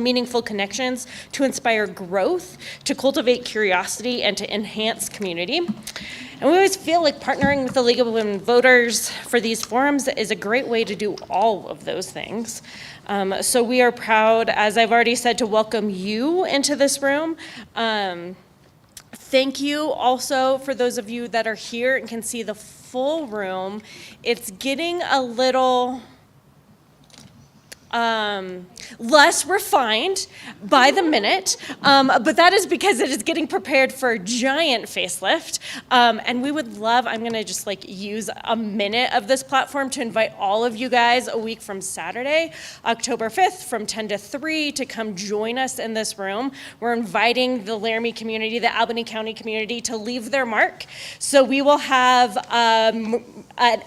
meaningful connections, to inspire growth, to cultivate curiosity, and to enhance community. And we always feel like partnering with the League of Women Voters for these forums is a great way to do all of those things. So we are proud, as I've already said, to welcome you into this room. Thank you also for those of you that are here and can see the full room. It's getting a little less refined by the minute, but that is because it is getting prepared for a giant facelift. And we would love, I'm gonna just like use a minute of this platform to invite all of you guys a week from Saturday, October 5th from 10 to 3 to come join us in this room. We're inviting the Laramie community, the Albany County community to leave their mark. So we will have an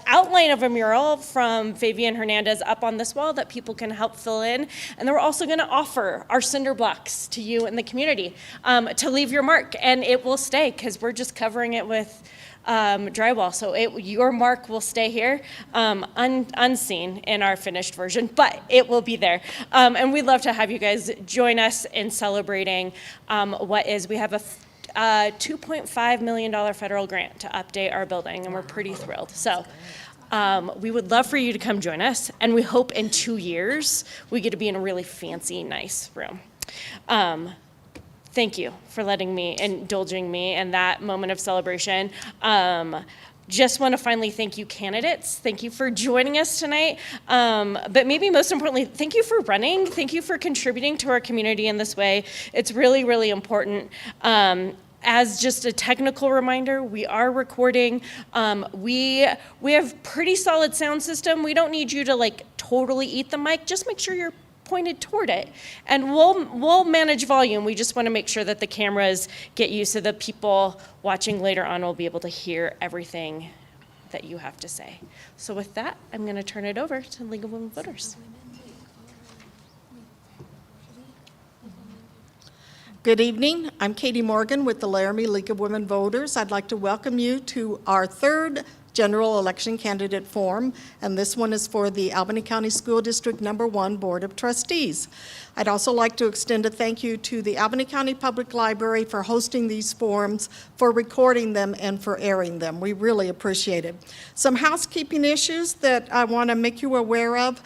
outline of a mural from Fabian Hernandez up on this wall that people can help fill in. And then we're also going to offer our cinder blocks to you in the community to leave your mark. And it will stay because we're just covering it with drywall. So your mark will stay here unseen in our finished version, but it will be there. And we'd love to have you guys join us in celebrating we have a $2.5 million federal grant to update our building, and we're pretty thrilled. So we would love for you to come join us, and we hope in 2 years we get to be in a really fancy, nice room. Thank you for indulging me in that moment of celebration. Just want to finally thank you, candidates. Thank you for joining us tonight. But maybe most importantly, thank you for running. Thank you for contributing to our community in this way. It's really, really important. As just a technical reminder, we are recording. We have pretty solid sound system. We don't need you to like totally eat the mic. Just make sure you're pointed toward it, and we'll manage volume. We just want to make sure that the cameras get you so the people watching later on will be able to hear everything that you have to say. So with that, I'm going to turn it over to League of Women Voters. Good evening. I'm Katie Morgan with the Laramie League of Women Voters. I'd like to welcome you to our third General Election Candidate Forum, and this one is for the Albany County School District Number 1 Board of Trustees. I'd also like to extend a thank you to the Albany County Public Library for hosting these forums, for recording them, and for airing them. We really appreciate it. Some housekeeping issues that I want to make you aware of.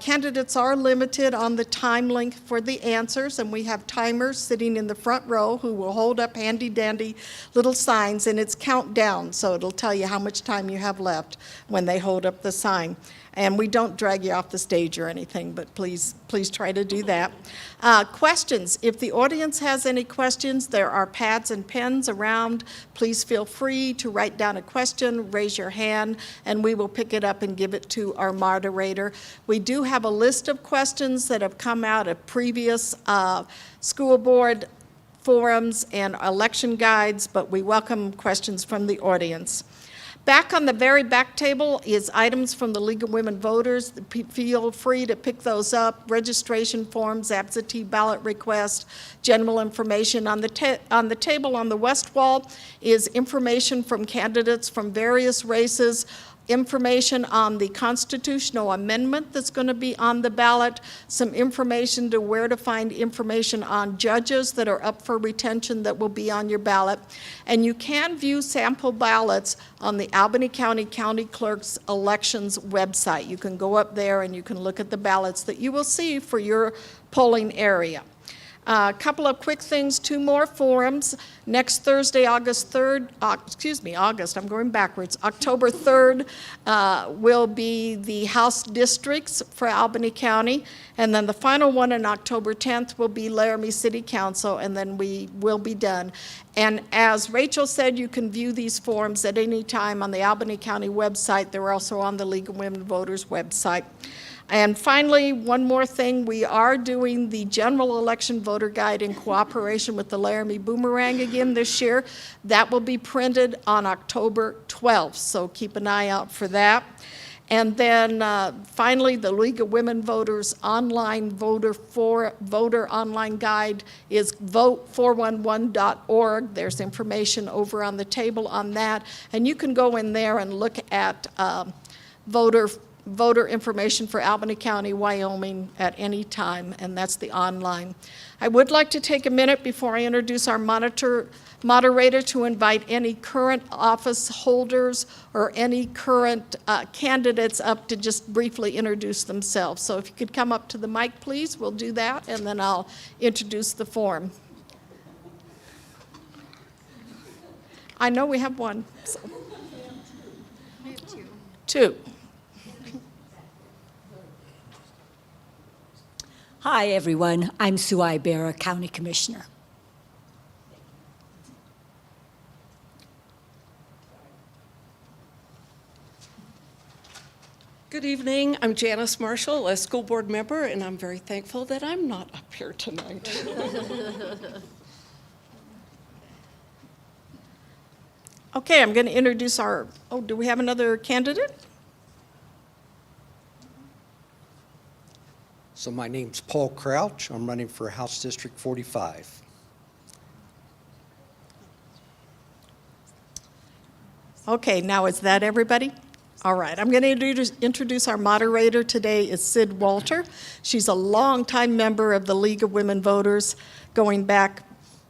Candidates are limited on the time length for the answers, and we have timers sitting in the front row who will hold up handy-dandy little signs, and it's countdown, so it'll tell you how much time you have left when they hold up the sign. And we don't drag you off the stage or anything, but please try to do that. Questions. If the audience has any questions, there are pads and pens around. Please feel free to write down a question, raise your hand, and we will pick it up and give it to our moderator. We do have a list of questions that have come out of previous school board forums and election guides, but we welcome questions from the audience. Back on the very back table is items from the League of Women Voters. Feel free to pick those up. Registration forms, absentee ballot request, general information. On the table on the west wall is information from candidates from various races, information on the constitutional amendment that's going to be on the ballot, some information to where to find information on judges that are up for retention that will be on your ballot. And you can view sample ballots on the Albany County County Clerk's Elections website. You can go up there and you can look at the ballots that you will see for your polling area. A couple of quick things, 2 more forums. Next Thursday, October 3rd will be the House districts for Albany County. And then the final one on October 10th will be Laramie City Council, and then we will be done. And as Rachel said, you can view these forums at any time on the Albany County website. They're also on the League of Women Voters website. And finally, one more thing, we are doing the general election voter guide in cooperation with the Laramie Boomerang again this year. That will be printed on October 12th, so keep an eye out for that. And then finally, the League of Women Voters online voter online guide is vote411.org. There's information over on the table on that. And you can go in there and look at voter voter information for Albany County, Wyoming at any time, and that's the online. I would like to take a minute before I introduce our moderator to invite any current office holders or any current candidates up to just briefly introduce themselves. So if you could come up to the mic, please, we'll do that, and then I'll introduce the form. I know we have one. So. We have two. Two. Hi, everyone. I'm Sue Ibera, County Commissioner. Good evening. I'm Janice Marshall, a school board member, and I'm very thankful that I'm not up here tonight. Okay, I'm going to introduce do we have another candidate? So my name's Paul Crouch. I'm running for House District 45. Okay, now is that everybody? All right, I'm going to introduce our moderator today is Sid Walter. She's a longtime member of the League of Women Voters, going back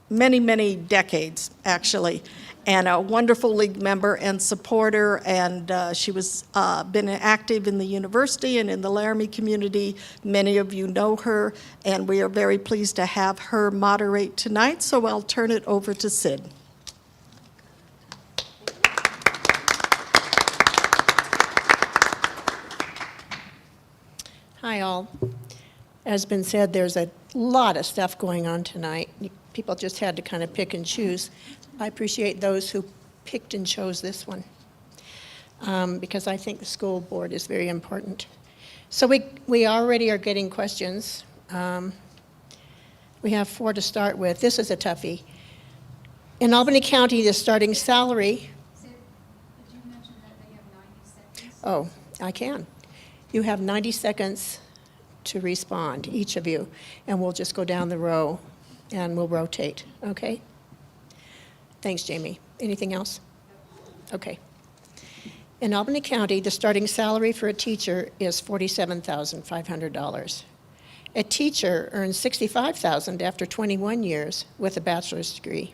many, many decades, actually, and a wonderful league member and supporter, and she was been active in the university and in the Laramie community. Many of you know her, and we are very pleased to have her moderate tonight, so I'll turn it over to Sid. Hi, all. As been said, there's a lot of stuff going on tonight. People just had to kind of pick and choose. I appreciate those who picked and chose this one because I think the school board is very important. So we already are getting questions. We have 4 to start with. This is a toughie. In Albany County, the starting salary. Sid, did you mention that they have 90 seconds? Oh, I can. You have 90 seconds to respond, each of you, and we'll just go down the row and we'll rotate, okay? Thanks, Jamie. Anything else? Okay. In Albany County, the starting salary for a teacher is $47,500. A teacher earns $65,000 after 21 years with a bachelor's degree.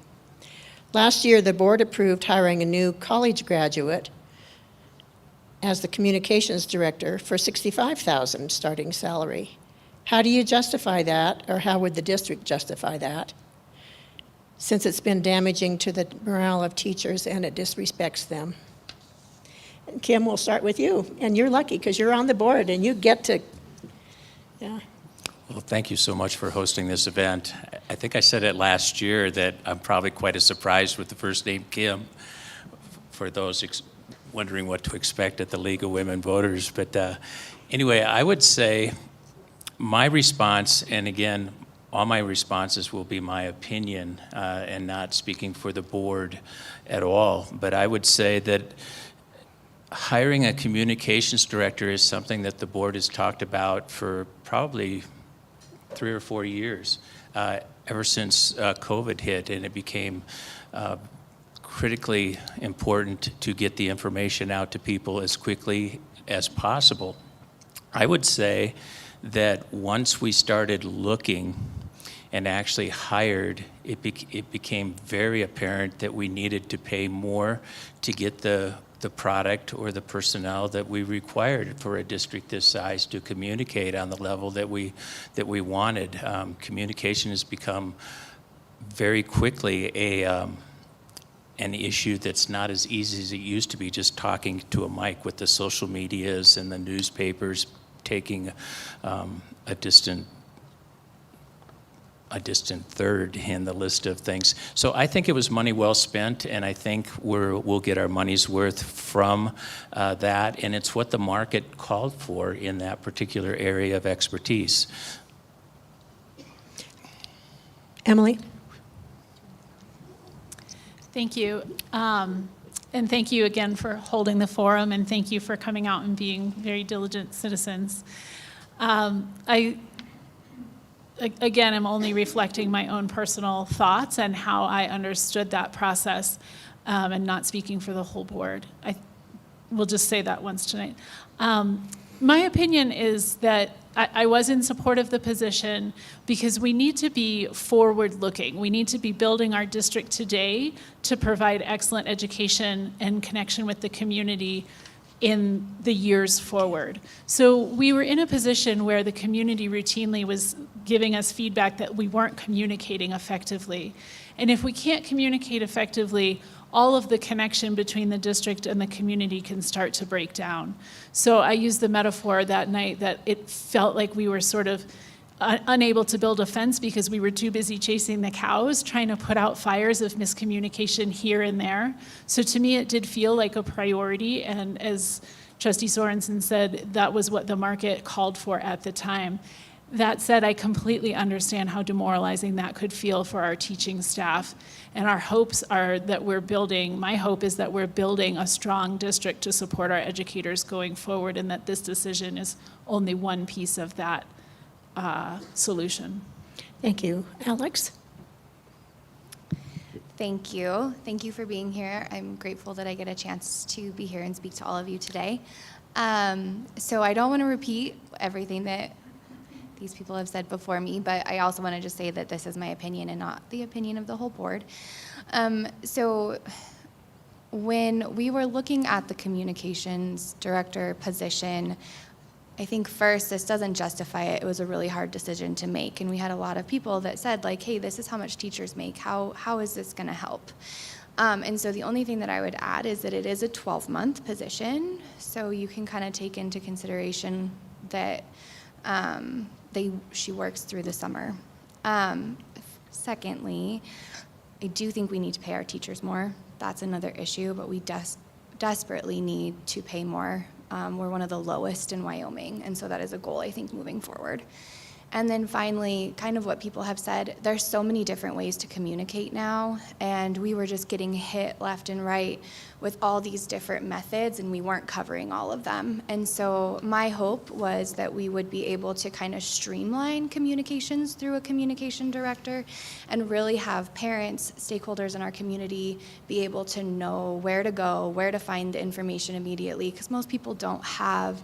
Last year, the board approved hiring a new college graduate as the communications director for $65,000 starting salary. How do you justify that, or how would the district justify that, since it's been damaging to the morale of teachers and it disrespects them? And Kim, we'll start with you, and you're lucky because you're on the board and you get to, yeah. Well, thank you so much for hosting this event. I think I said it last year that I'm probably quite as surprised with the first name Kim, for those wondering what to expect at the League of Women Voters. But anyway, I would say my response, and again, all my responses will be my opinion and not speaking for the board at all, but I would say that hiring a communications director is something that the board has talked about for probably 3 or 4 years, ever since COVID hit, and it became critically important to get the information out to people as quickly as possible. I would say that once we started looking and actually hired, it became very apparent that we needed to pay more to get the product or the personnel that we required for a district this size to communicate on the level that we wanted. Communication has become very quickly an issue that's not as easy as it used to be, just talking to a mic, with the social medias and the newspapers taking a distant third in the list of things. So I think it was money well spent, and I think we'll get our money's worth from that, and it's what the market called for in that particular area of expertise. Emily? Thank you. And thank you again for holding the forum, and thank you for coming out and being very diligent citizens. Again, I'm only reflecting my own personal thoughts and how I understood that process, and not speaking for the whole board. We'll just say that once tonight. My opinion is that I was in support of the position because we need to be forward-looking. We need to be building our district today to provide excellent education and connection with the community in the years forward. So we were in a position where the community routinely was giving us feedback that we weren't communicating effectively. And if we can't communicate effectively, all of the connection between the district and the community can start to break down. So I used the metaphor that night that it felt like we were sort of unable to build a fence because we were too busy chasing the cows, trying to put out fires of miscommunication here and there. So to me, it did feel like a priority, and as Trustee Sorenson said, that was what the market called for at the time. That said, I completely understand how demoralizing that could feel for our teaching staff. And our hopes are that my hope is that we're building a strong district to support our educators going forward, and that this decision is only one piece of that solution. Thank you. Alex? Thank you. Thank you for being here. I'm grateful that I get a chance to be here and speak to all of you today. So I don't want to repeat everything that these people have said before me, but I also want to just say that this is my opinion and not the opinion of the whole board. So when we were looking at the communications director position, I think first, this doesn't justify it. It was a really hard decision to make. And we had a lot of people that said, like, hey, this is how much teachers make. How is this going to help? And so the only thing that I would add is that it is a 12-month position. So you can kind of take into consideration that she works through the summer. Secondly, I do think we need to pay our teachers more. That's another issue, but we desperately need to pay more. We're one of the lowest in Wyoming, and so that is a goal, I think, moving forward. And then finally, kind of what people have said, there's so many different ways to communicate now, and we were just getting hit left and right with all these different methods, and we weren't covering all of them. And so my hope was that we would be able to kind of streamline communications through a communication director and really have parents, stakeholders in our community be able to know where to go, where to find the information immediately, because most people don't have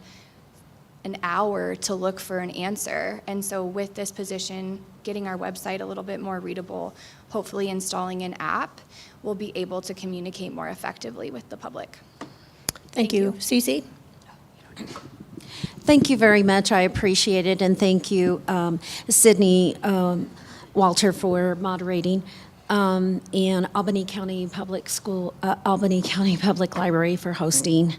an hour to look for an answer. And so with this position, getting our website a little bit more readable, hopefully installing an app, we'll be able to communicate more effectively with the public. Thank you. Cece? Thank you very much. I appreciate it. And thank you, Sydney Walter, for moderating. And Albany County Public Library for hosting,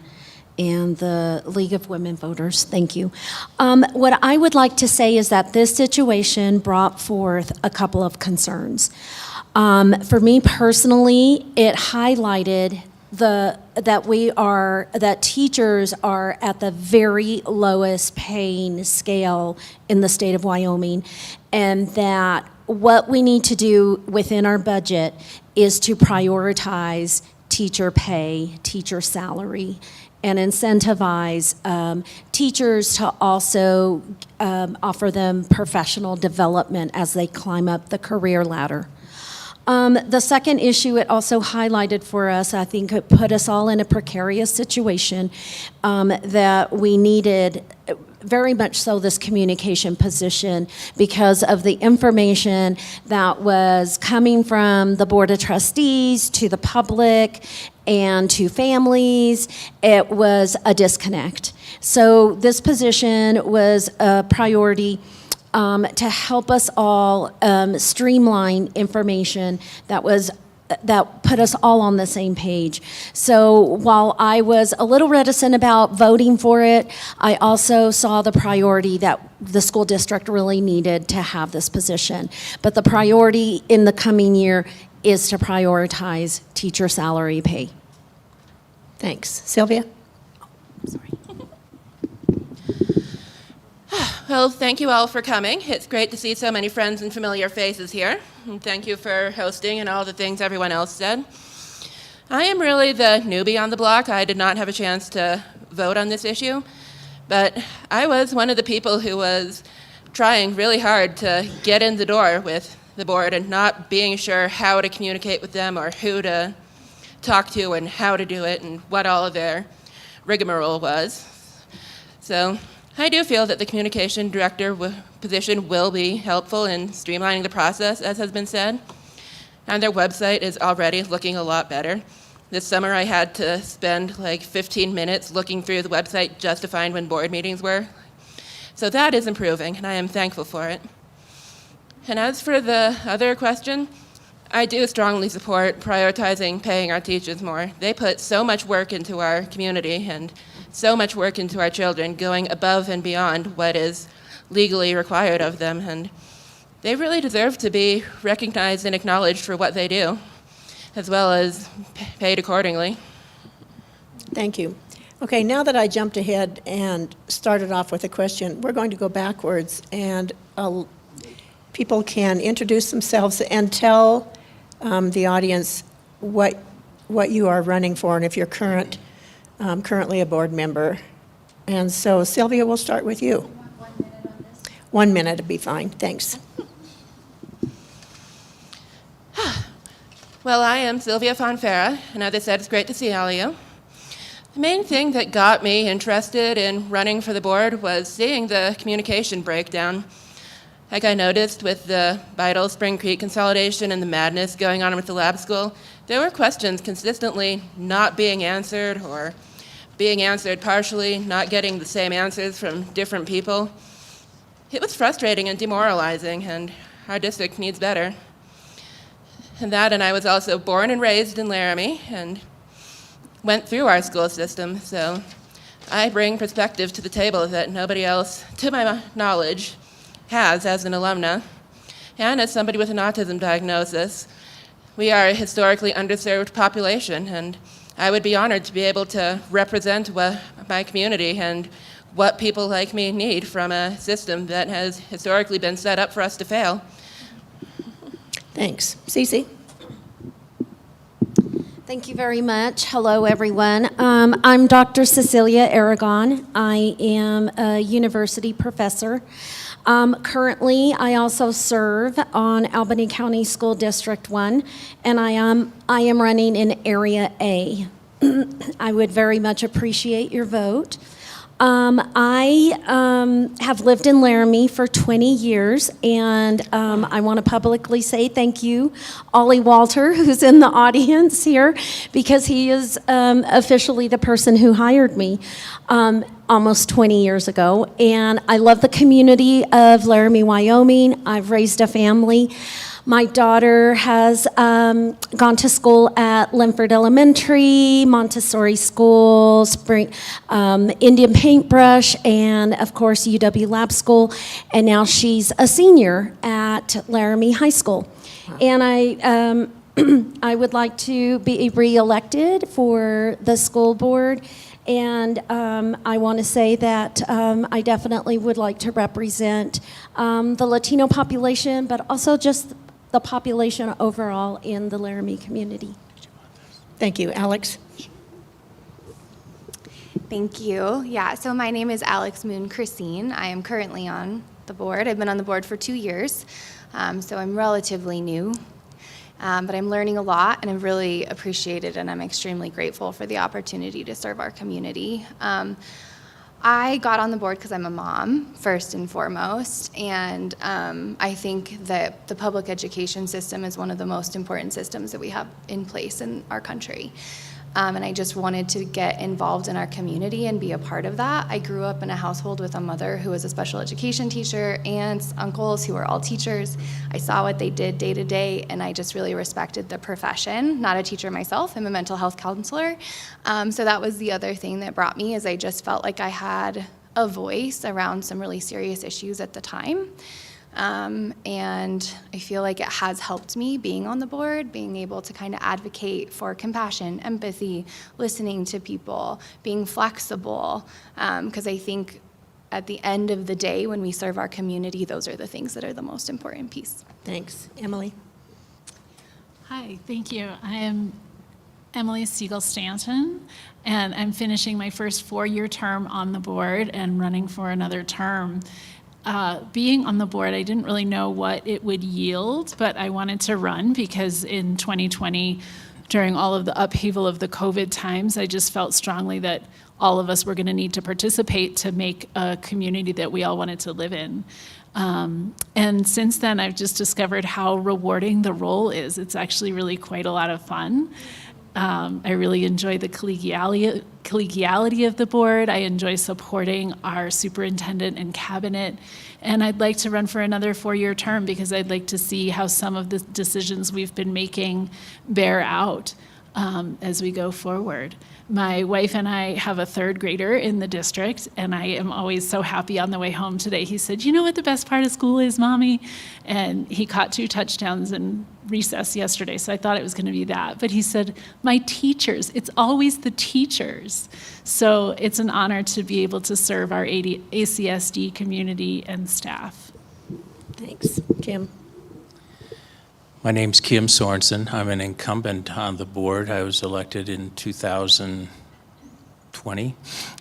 and the League of Women Voters. Thank you. What I would like to say is that this situation brought forth a couple of concerns. For me personally, it highlighted that teachers are at the very lowest paying scale in the state of Wyoming, and that what we need to do within our budget is to prioritize teacher pay, teacher salary, and incentivize teachers to also offer them professional development as they climb up the career ladder. The second issue it also highlighted for us, I think it put us all in a precarious situation that we needed very much so this communication position because of the information that was coming from the Board of Trustees to the public and to families. It was a disconnect. So this position was a priority to help us all streamline information that put us all on the same page. So while I was a little reticent about voting for it, I also saw the priority that the school district really needed to have this position. But the priority in the coming year is to prioritize teacher salary pay. Thanks. Sylvia? Sorry. Well, thank you all for coming. It's great to see so many friends and familiar faces here. And thank you for hosting and all the things everyone else said. I am really the newbie on the block. I did not have a chance to vote on this issue, but I was one of the people who was trying really hard to get in the door with the board and not being sure how to communicate with them or who to talk to and how to do it and what all of their rigmarole was. So I do feel that the communication director position will be helpful in streamlining the process, as has been said. And their website is already looking a lot better. This summer I had to spend like 15 minutes looking through the website just to find when board meetings were. So that is improving, and I am thankful for it. And as for the other question, I do strongly support prioritizing paying our teachers more. They put so much work into our community and so much work into our children, going above and beyond what is legally required of them, and they really deserve to be recognized and acknowledged for what they do, as well as paid accordingly. Thank you. Okay, now that I jumped ahead and started off with a question, we're going to go backwards, and people can introduce themselves and tell the audience what you are running for and if you're currently a board member. And so, Sylvia, we'll start with you. 1 minute on this? 1 minute would be fine. Thanks. Well, I am Sylvia Fonfara, and as I said, it's great to see all of you. The main thing that got me interested in running for the board was seeing the communication breakdown. Like I noticed with the Vital Spring Creek consolidation and the madness going on with the lab school, there were questions consistently not being answered or being answered partially, not getting the same answers from different people. It was frustrating and demoralizing, and our district needs better. And I was also born and raised in Laramie and went through our school system, so I bring perspective to the table that nobody else, to my knowledge, has as an alumna. And as somebody with an autism diagnosis, we are a historically underserved population, and I would be honored to be able to represent my community and what people like me need from a system that has historically been set up for us to fail. Thanks. Cece? Thank you very much. Hello, everyone. I'm Dr. Cecilia Aragon. I am a university professor. Currently, I also serve on Albany County School District 1, and I am running in Area A. I would very much appreciate your vote. I have lived in Laramie for 20 years, and I want to publicly say thank you, Ollie Walter, who's in the audience here, because he is officially the person who hired me almost 20 years ago. And I love the community of Laramie, Wyoming. I've raised a family. My daughter has gone to school at Linford Elementary, Montessori School, Indian Paintbrush, and of course UW Lab School, and now she's a senior at Laramie High School. And I would like to be reelected for the school board, and I want to say that I definitely would like to represent the Latino population, but also just the population overall in the Laramie community. Thank you. Alex? Thank you. Yeah, so my name is Alex Moon Krassin. I am currently on the board. I've been on the board for 2 years, so I'm relatively new. But I'm learning a lot, and I've really appreciated, and I'm extremely grateful for the opportunity to serve our community. I got on the board because I'm a mom, first and foremost, and I think that the public education system is one of the most important systems that we have in place in our country. And I just wanted to get involved in our community and be a part of that. I grew up in a household with a mother who was a special education teacher, aunts, uncles who were all teachers. I saw what they did day to day, and I just really respected the profession. Not a teacher myself, I'm a mental health counselor. So that was the other thing that brought me, is I just felt like I had a voice around some really serious issues at the time. And I feel like it has helped me being on the board, being able to kind of advocate for compassion, empathy, listening to people, being flexible, because I think at the end of the day, when we serve our community, those are the things that are the most important piece. Thanks. Emily? Hi, thank you. I am Emily Siegel Stanton, and I'm finishing my first 4-year term on the board and running for another term. Being on the board, I didn't really know what it would yield, but I wanted to run because in 2020, during all of the upheaval of the COVID times, I just felt strongly that all of us were going to need to participate to make a community that we all wanted to live in. And since then, I've just discovered how rewarding the role is. It's actually really quite a lot of fun. I really enjoy the collegiality of the board. I enjoy supporting our superintendent and cabinet. And I'd like to run for another 4-year term because I'd like to see how some of the decisions we've been making bear out as we go forward. My wife and I have a 3rd grader in the district, and I am always so happy on the way home today. He said, "You know what the best part of school is, Mommy?" And he caught 2 touchdowns in recess yesterday, so I thought it was going to be that. But he said, "My teachers, it's always the teachers." So it's an honor to be able to serve our ACSD community and staff. Thanks. Kim? My name's Kim Sorenson. I'm an incumbent on the board. I was elected in 2020,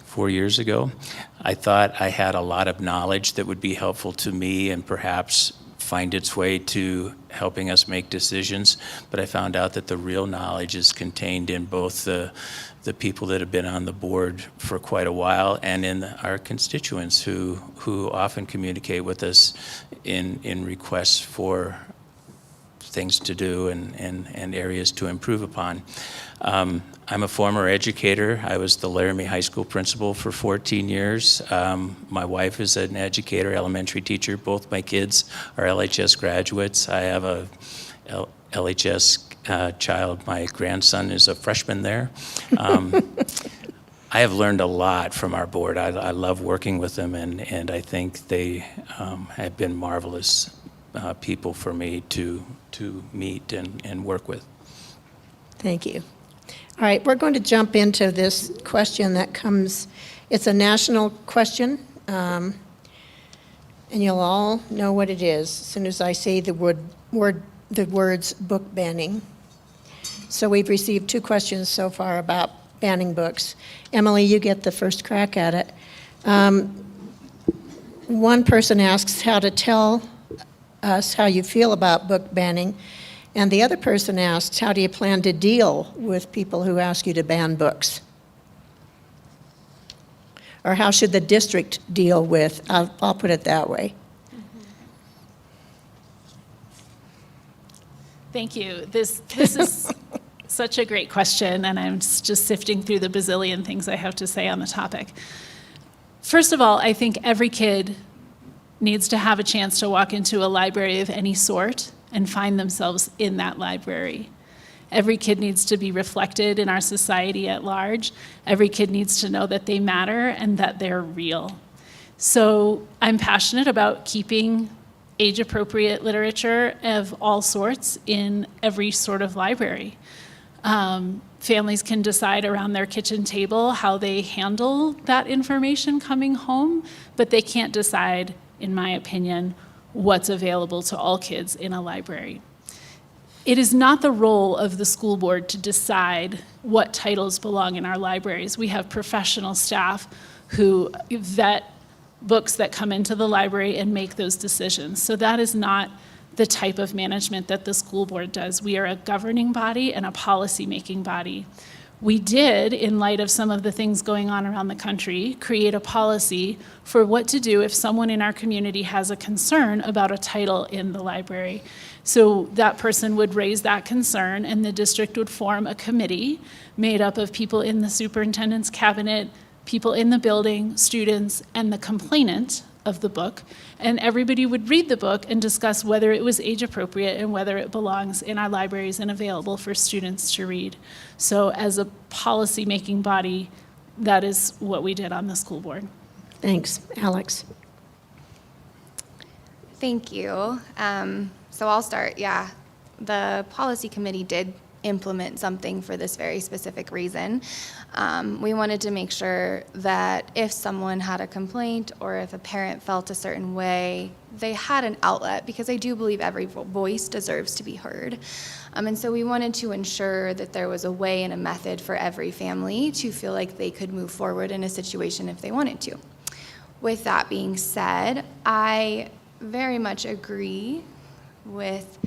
4 years ago. I thought I had a lot of knowledge that would be helpful to me and perhaps find its way to helping us make decisions, but I found out that the real knowledge is contained in both the people that have been on the board for quite a while and in our constituents who often communicate with us in requests for things to do and areas to improve upon. I'm a former educator. I was the Laramie High School principal for 14 years. My wife is an educator, elementary teacher. Both my kids are LHS graduates. I have a LHS child. My grandson is a freshman there. I have learned a lot from our board. I love working with them, and I think they have been marvelous people for me to meet and work with. Thank you. All right, we're going to jump into this question that comes, it's a national question, and you'll all know what it is as soon as I say the words book banning. So we've received 2 questions so far about banning books. Emily, you get the first crack at it. One person asks how to tell us how you feel about book banning, and the other person asks, how do you plan to deal with people who ask you to ban books? Or how should the district deal with, I'll put it that way. Thank you. This is such a great question, and I'm just sifting through the bazillion things I have to say on the topic. First of all, I think every kid needs to have a chance to walk into a library of any sort and find themselves in that library. Every kid needs to be reflected in our society at large. Every kid needs to know that they matter and that they're real. So I'm passionate about keeping age-appropriate literature of all sorts in every sort of library. Families can decide around their kitchen table how they handle that information coming home, but they can't decide, in my opinion, what's available to all kids in a library. It is not the role of the school board to decide what titles belong in our libraries. We have professional staff who vet books that come into the library and make those decisions. So that is not the type of management that the school board does. We are a governing body and a policy-making body. We did, in light of some of the things going on around the country, create a policy for what to do if someone in our community has a concern about a title in the library. So that person would raise that concern, and the district would form a committee made up of people in the superintendent's cabinet, people in the building, students, and the complainant of the book, and everybody would read the book and discuss whether it was age appropriate and whether it belongs in our libraries and available for students to read. So as a policy-making body, that is what we did on the school board. Thanks. Alex? Thank you. So I'll start. Yeah, the policy committee did implement something for this very specific reason. We wanted to make sure that if someone had a complaint or if a parent felt a certain way, they had an outlet, because I do believe every voice deserves to be heard. And so we wanted to ensure that there was a way and a method for every family to feel like they could move forward in a situation if they wanted to. With that being said, I very much agree with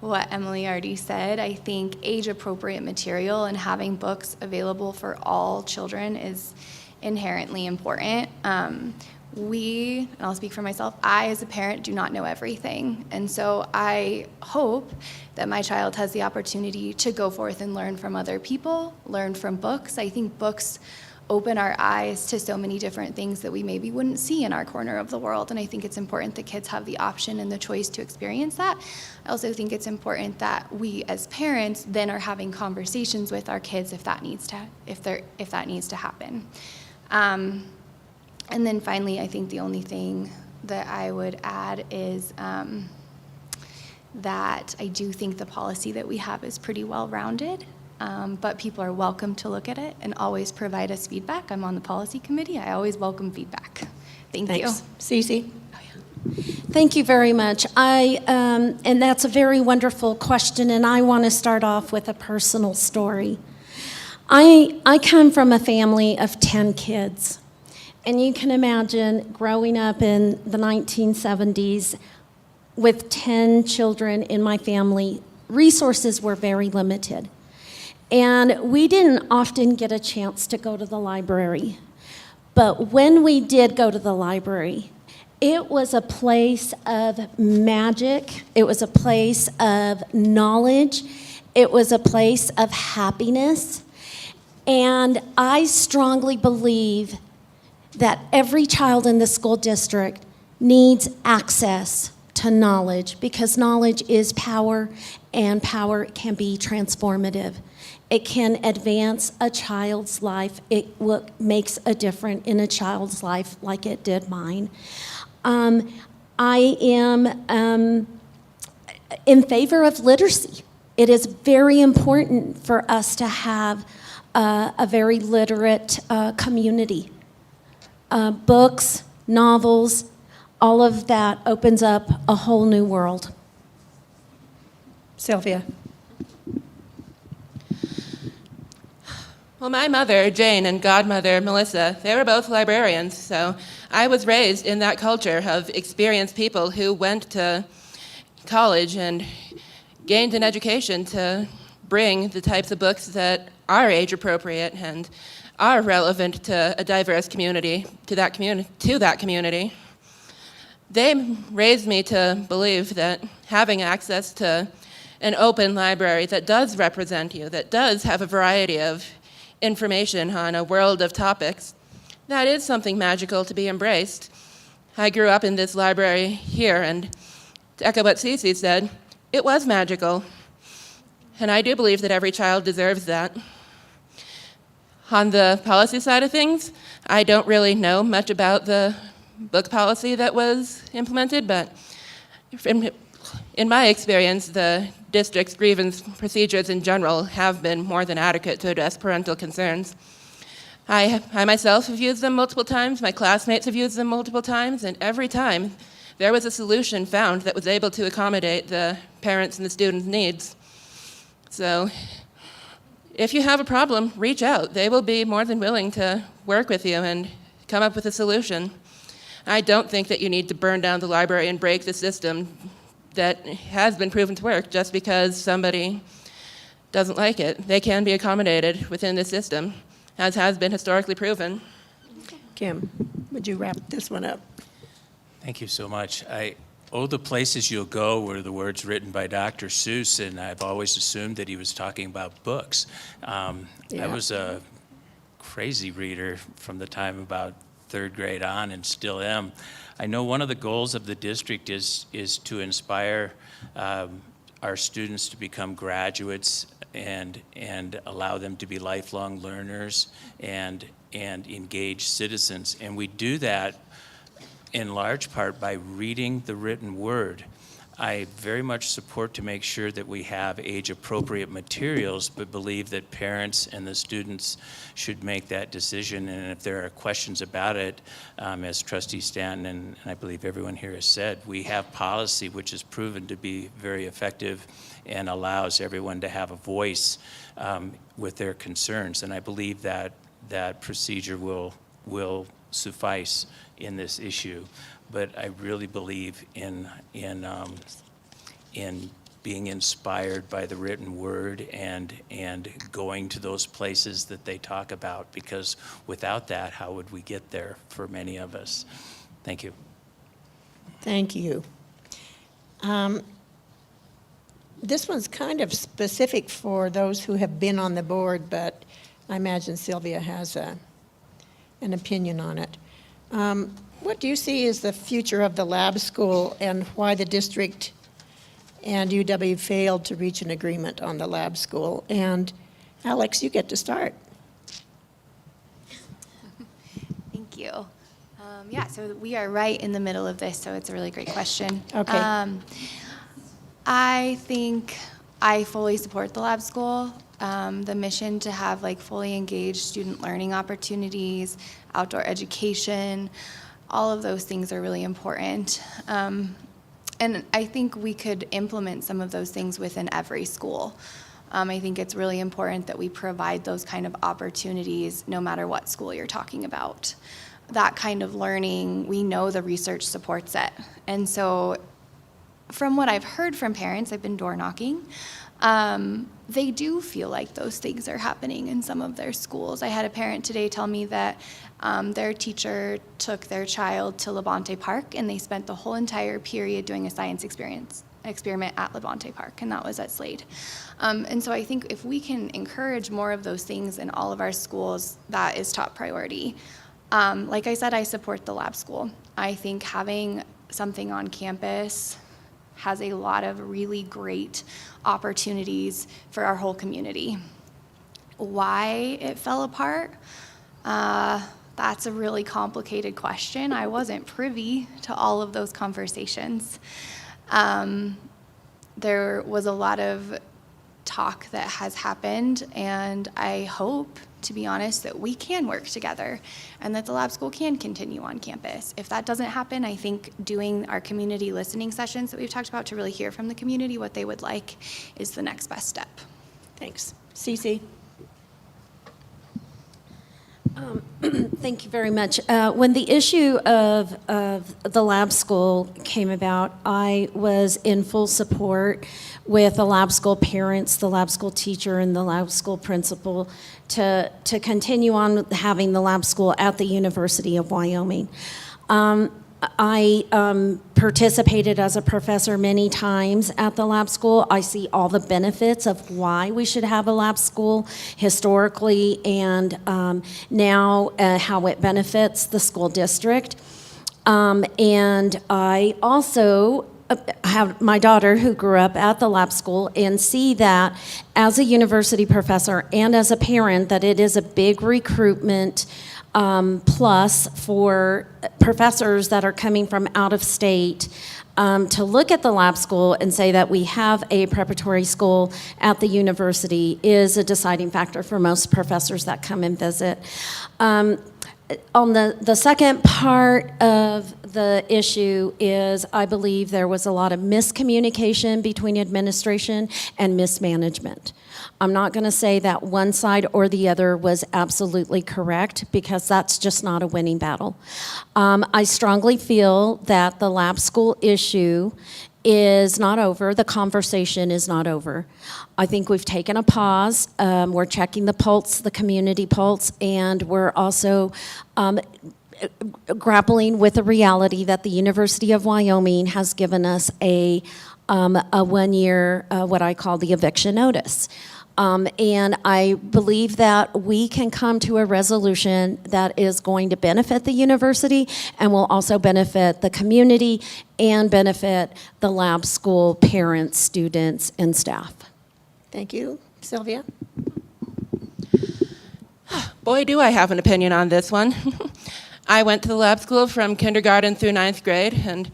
what Emily already said. I think age-appropriate material and having books available for all children is inherently important. And I'll speak for myself, I as a parent do not know everything. And so I hope that my child has the opportunity to go forth and learn from other people, learn from books. I think books open our eyes to so many different things that we maybe wouldn't see in our corner of the world. And I think it's important that kids have the option and the choice to experience that. I also think it's important that we as parents then are having conversations with our kids if that needs to happen. And then finally, I think the only thing that I would add is that I do think the policy that we have is pretty well-rounded, but people are welcome to look at it and always provide us feedback. I'm on the policy committee. I always welcome feedback. Thank you. Thanks. Cece? Thank you very much. And that's a very wonderful question, and I want to start off with a personal story. I come from a family of 10 kids. And you can imagine growing up in the 1970s with 10 children in my family, resources were very limited. And we didn't often get a chance to go to the library. But when we did go to the library, it was a place of magic. It was a place of knowledge. It was a place of happiness. And I strongly believe that every child in the school district needs access to knowledge, because knowledge is power, and power can be transformative. It can advance a child's life. It makes a difference in a child's life like it did mine. I am in favor of literacy. It is very important for us to have a very literate community. Books, novels, all of that opens up a whole new world. Sylvia? Well, my mother, Jane, and godmother, Melissa, they were both librarians, so I was raised in that culture of experienced people who went to college and gained an education to bring the types of books that are age-appropriate and are relevant to a diverse community, to that community. They raised me to believe that having access to an open library that does represent you, that does have a variety of information on a world of topics, that is something magical to be embraced. I grew up in this library here, and to echo what Cece said, it was magical. And I do believe that every child deserves that. On the policy side of things, I don't really know much about the book policy that was implemented, but in my experience, the district's grievance procedures in general have been more than adequate to address parental concerns. I myself have used them multiple times, my classmates have used them multiple times, and every time there was a solution found that was able to accommodate the parents' and the students' needs. So if you have a problem, reach out. They will be more than willing to work with you and come up with a solution. I don't think that you need to burn down the library and break the system that has been proven to work just because somebody doesn't like it. They can be accommodated within the system, as has been historically proven. Kim, would you wrap this one up? Thank you so much. Oh, the places you'll go were the words written by Dr. Seuss, and I've always assumed that he was talking about books. I was a crazy reader from the time about third grade on and still am. I know one of the goals of the district is to inspire our students to become graduates and allow them to be lifelong learners and engaged citizens. And we do that in large part by reading the written word. I very much support to make sure that we have age-appropriate materials, but believe that parents and the students should make that decision. And if there are questions about it, as Trustee Stanton and I believe everyone here has said, we have policy which is proven to be very effective and allows everyone to have a voice with their concerns. And I believe that that procedure will suffice in this issue. But I really believe in in being inspired by the written word and going to those places that they talk about, because without that, how would we get there for many of us? Thank you. Thank you. This one's kind of specific for those who have been on the board, but I imagine Sylvia has an opinion on it. What do you see as the future of the lab school, and why the district and UW failed to reach an agreement on the lab school? And Alex, you get to start. Thank you. Yeah, so we are right in the middle of this, so it's a really great question. Okay. I think I fully support the lab school. The mission to have like fully engaged student learning opportunities, outdoor education, all of those things are really important. And I think we could implement some of those things within every school. I think it's really important that we provide those kind of opportunities no matter what school you're talking about. That kind of learning, we know the research supports it. And so from what I've heard from parents, I've been door knocking, they do feel like those things are happening in some of their schools. I had a parent today tell me that their teacher took their child to Labonte Park, and they spent the whole entire period doing a science experiment at Labonte Park, and that was at Slade. And so I think if we can encourage more of those things in all of our schools, that is top priority. Like I said, I support the lab school. I think having something on campus has a lot of really great opportunities for our whole community. Why it fell apart? That's a really complicated question. I wasn't privy to all of those conversations. There was a lot of talk that has happened, and I hope, to be honest, that we can work together and that the lab school can continue on campus. If that doesn't happen, I think doing our community listening sessions that we've talked about to really hear from the community what they would like is the next best step. Thanks. Cece? Thank you very much. When the issue of the lab school came about, I was in full support with the lab school parents, the lab school teacher, and the lab school principal to continue on having the lab school at the University of Wyoming. I participated as a professor many times at the lab school. I see all the benefits of why we should have a lab school historically, and now how it benefits the school district. And I also have my daughter who grew up at the lab school, and see that as a university professor and as a parent that it is a big recruitment plus for professors that are coming from out of state to look at the lab school and say that we have a preparatory school at the university is a deciding factor for most professors that come and visit. On the second part of the issue is I believe there was a lot of miscommunication between administration and mismanagement. I'm not going to say that one side or the other was absolutely correct, because that's just not a winning battle. I strongly feel that the lab school issue is not over. The conversation is not over. I think we've taken a pause. We're checking the pulse, the community pulse, and we're also grappling with the reality that the University of Wyoming has given us a 1 year, what I call the eviction notice. And I believe that we can come to a resolution that is going to benefit the university and will also benefit the community and benefit the lab school parents, students, and staff. Thank you. Sylvia? Boy, do I have an opinion on this one. I went to the lab school from kindergarten through 9th grade, and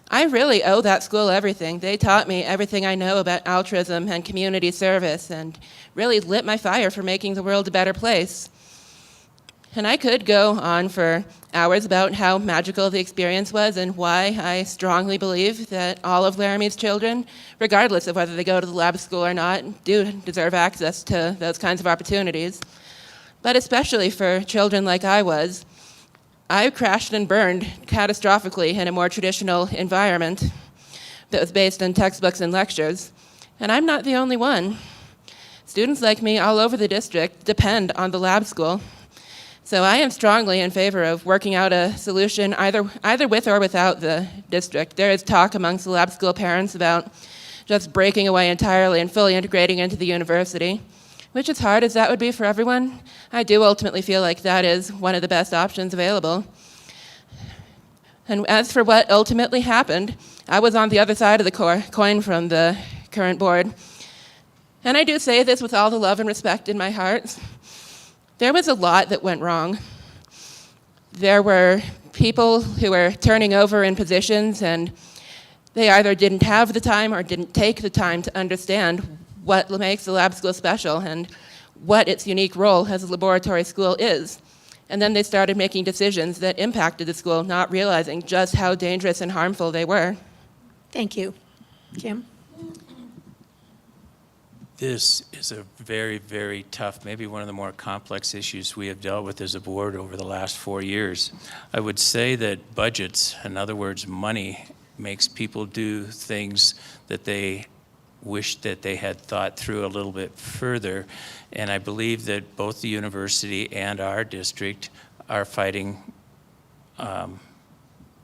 I really owe that school everything. They taught me everything I know about altruism and community service, and really lit my fire for making the world a better place. And I could go on for hours about how magical the experience was and why I strongly believe that all of Laramie's children, regardless of whether they go to the lab school or not, do deserve access to those kinds of opportunities. But especially for children like I was, I crashed and burned catastrophically in a more traditional environment. that was based on textbooks and lectures. And I'm not the only one. Students like me all over the district depend on the lab school. So I am strongly in favor of working out a solution either with or without the district. There is talk amongst the lab school parents about just breaking away entirely and fully integrating into the university, which as hard as that would be for everyone, I do ultimately feel like that is one of the best options available. And as for what ultimately happened, I was on the other side of the coin from the current board. And I do say this with all the love and respect in my heart. There was a lot that went wrong. There were people who were turning over in positions, and they either didn't have the time or didn't take the time to understand what makes the lab school special and what its unique role as a laboratory school is. And then they started making decisions that impacted the school, not realizing just how dangerous and harmful they were. Thank you. Kim? This is a very, very tough, maybe one of the more complex issues we have dealt with as a board over the last 4 years. I would say that budgets, in other words, money, makes people do things that they wish that they had thought through a little bit further. And I believe that both the university and our district are fighting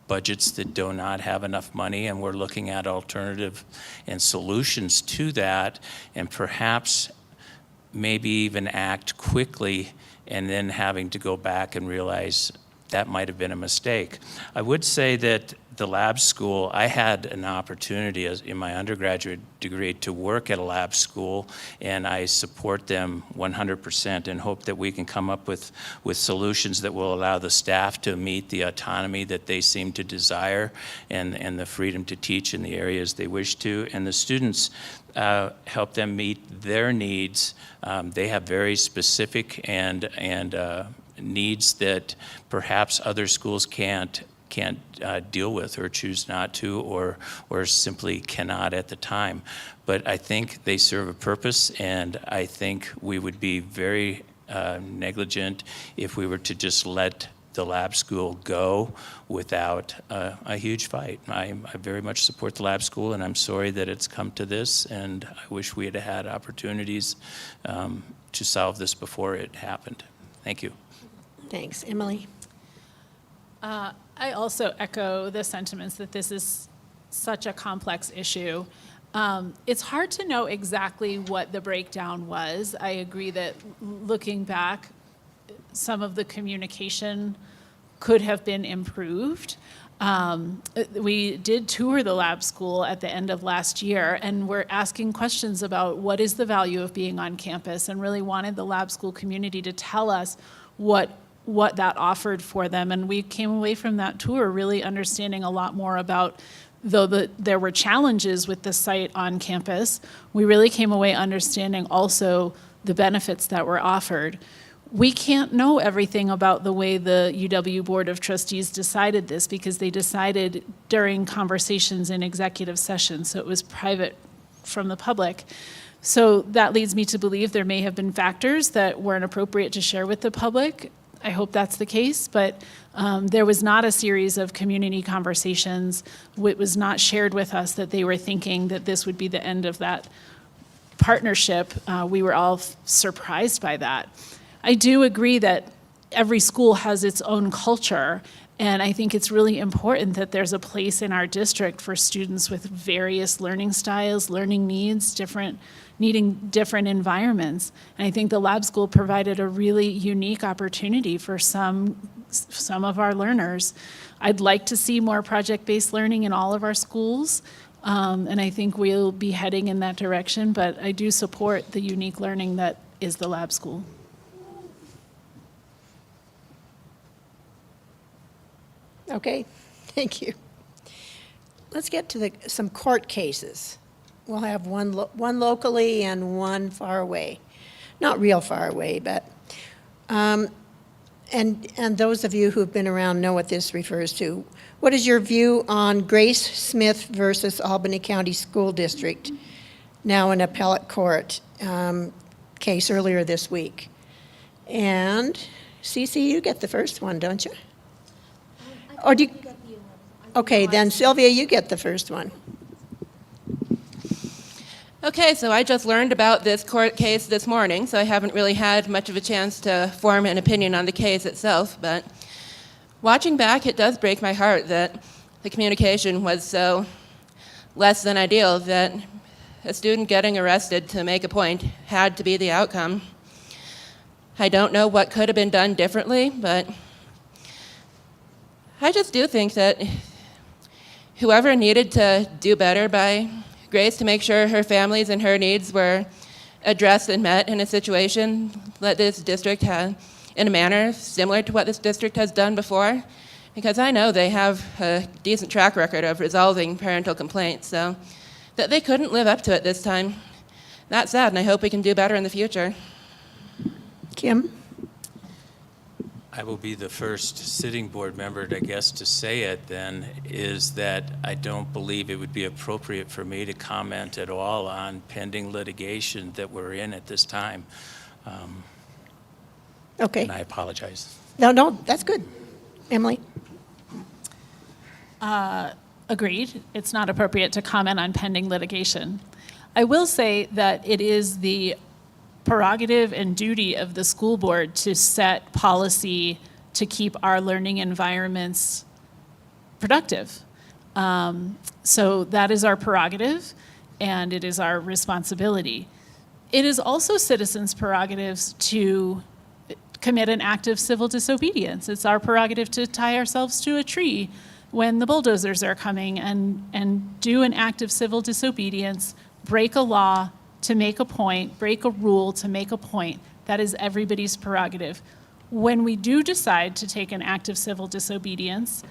budgets that do not have enough money, and we're looking at alternative and solutions to that, and perhaps maybe even act quickly and then having to go back and realize that might have been a mistake. I would say that the lab school, I had an opportunity in my undergraduate degree to work at a lab school, and I support them 100% and hope that we can come up with solutions that will allow the staff to meet the autonomy that they seem to desire and the freedom to teach in the areas they wish to, and the students help them meet their needs. They have very specific and needs that perhaps other schools can't deal with or choose not to or simply cannot at the time. But I think they serve a purpose, and I think we would be very negligent if we were to just let the lab school go without a huge fight. I very much support the lab school, and I'm sorry that it's come to this, and I wish we had had opportunities to solve this before it happened. Thank you. Thanks. Emily? I also echo the sentiments that this is such a complex issue. It's hard to know exactly what the breakdown was. I agree that looking back, some of the communication could have been improved. We did tour the lab school at the end of last year, and we're asking questions about what is the value of being on campus, and really wanted the lab school community to tell us what that offered for them. And we came away from that tour really understanding a lot more about, though there were challenges with the site on campus, we really came away understanding also the benefits that were offered. We can't know everything about the way the UW Board of Trustees decided this, because they decided during conversations in executive session, so it was private from the public. So that leads me to believe there may have been factors that weren't appropriate to share with the public. I hope that's the case, but there was not a series of community conversations. It was not shared with us that they were thinking that this would be the end of that partnership. We were all surprised by that. I do agree that every school has its own culture, and I think it's really important that there's a place in our district for students with various learning styles, learning needs, needing different environments. And I think the lab school provided a really unique opportunity for some of our learners. I'd like to see more project-based learning in all of our schools, and I think we'll be heading in that direction, but I do support the unique learning that is the lab school. Okay, thank you. Let's get to some court cases. We'll have one locally and one far away. Not real far away, but, and those of you who've been around know what this refers to. What is your view on Grace Smith versus Albany County School District, now an appellate court case earlier this week? And Cece, you get the first one, don't you? Or do you? Okay, then Sylvia, you get the first one. Okay, so I just learned about this court case this morning, so I haven't really had much of a chance to form an opinion on the case itself, but watching back, it does break my heart that the communication was so less than ideal, that a student getting arrested to make a point had to be the outcome. I don't know what could have been done differently, but I just do think that whoever needed to do better by Grace to make sure her families and her needs were addressed and met in a situation that this district had, in a manner similar to what this district has done before, because I know they have a decent track record of resolving parental complaints, so that they couldn't live up to it this time. That's sad, and I hope we can do better in the future. Kim? I will be the first sitting board member, I guess, to say it then, is that I don't believe it would be appropriate for me to comment at all on pending litigation that we're in at this time. Okay. And I apologize. No, that's good. Emily? Agreed. It's not appropriate to comment on pending litigation. I will say that it is the prerogative and duty of the school board to set policy to keep our learning environments productive. So that is our prerogative, and it is our responsibility. It is also citizens' prerogatives to commit an act of civil disobedience. It's our prerogative to tie ourselves to a tree when the bulldozers are coming and do an act of civil disobedience, break a law to make a point, break a rule to make a point. That is everybody's prerogative. When we do decide to take an act of civil disobedience,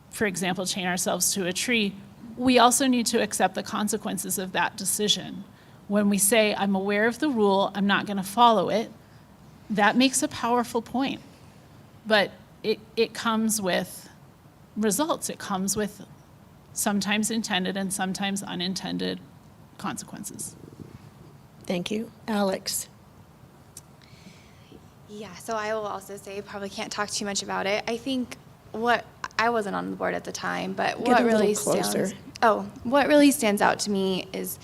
for example, chain ourselves to a tree, we also need to accept the consequences of that decision. When we say, I'm aware of the rule, I'm not going to follow it, that makes a powerful point. But it comes with results. It comes with sometimes intended and sometimes unintended consequences. Thank you. Alex? Yeah, so I will also say, probably can't talk too much about it. I think I wasn't on the board at the time, but Get a little closer. What really stands out to me is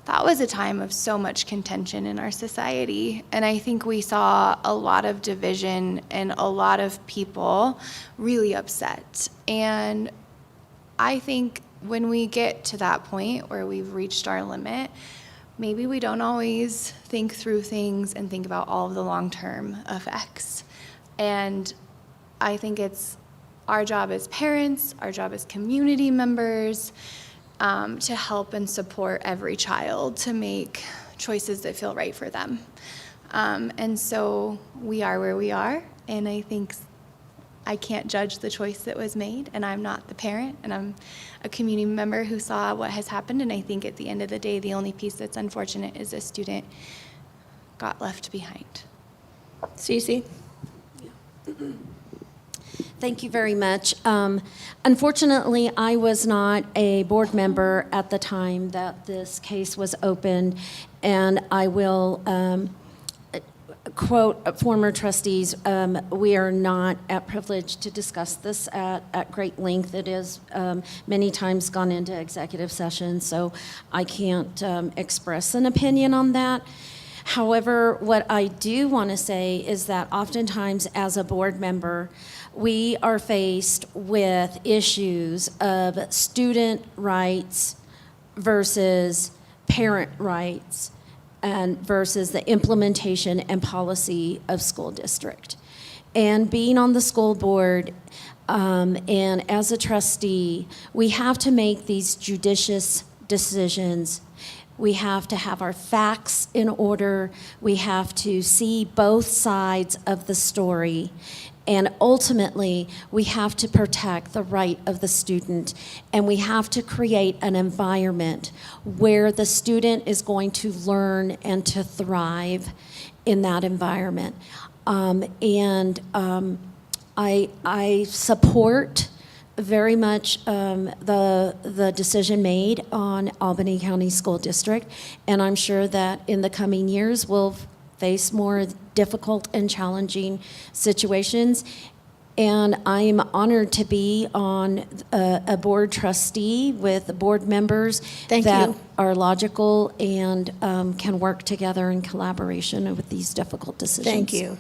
that was a time of so much contention in our society. And I think we saw a lot of division and a lot of people really upset. And I think when we get to that point where we've reached our limit, maybe we don't always think through things and think about all of the long-term effects. And I think it's our job as parents, our job as community members, to help and support every child to make choices that feel right for them. And so we are where we are, and I think I can't judge the choice that was made, and I'm not the parent, and I'm a community member who saw what has happened, and I think at the end of the day, the only piece that's unfortunate is a student got left behind. Cece? Thank you very much. Unfortunately, I was not a board member at the time that this case was opened, and I will quote former trustees, we are not at privilege to discuss this at great length. It is many times gone into executive session, so I can't express an opinion on that. However, what I do want to say is that oftentimes as a board member, we are faced with issues of student rights versus parent rights and versus the implementation and policy of school district. And being on the school board and as a trustee, we have to make these judicious decisions. We have to have our facts in order. We have to see both sides of the story. And ultimately, we have to protect the right of the student, and we have to create an environment where the student is going to learn and to thrive in that environment. I support very much the decision made on Albany County School District, and I'm sure that in the coming years we'll face more difficult and challenging situations. and I am honored to be on a board trustee with board members Thank that you. are logical and can work together in collaboration with these difficult decisions. Thank you.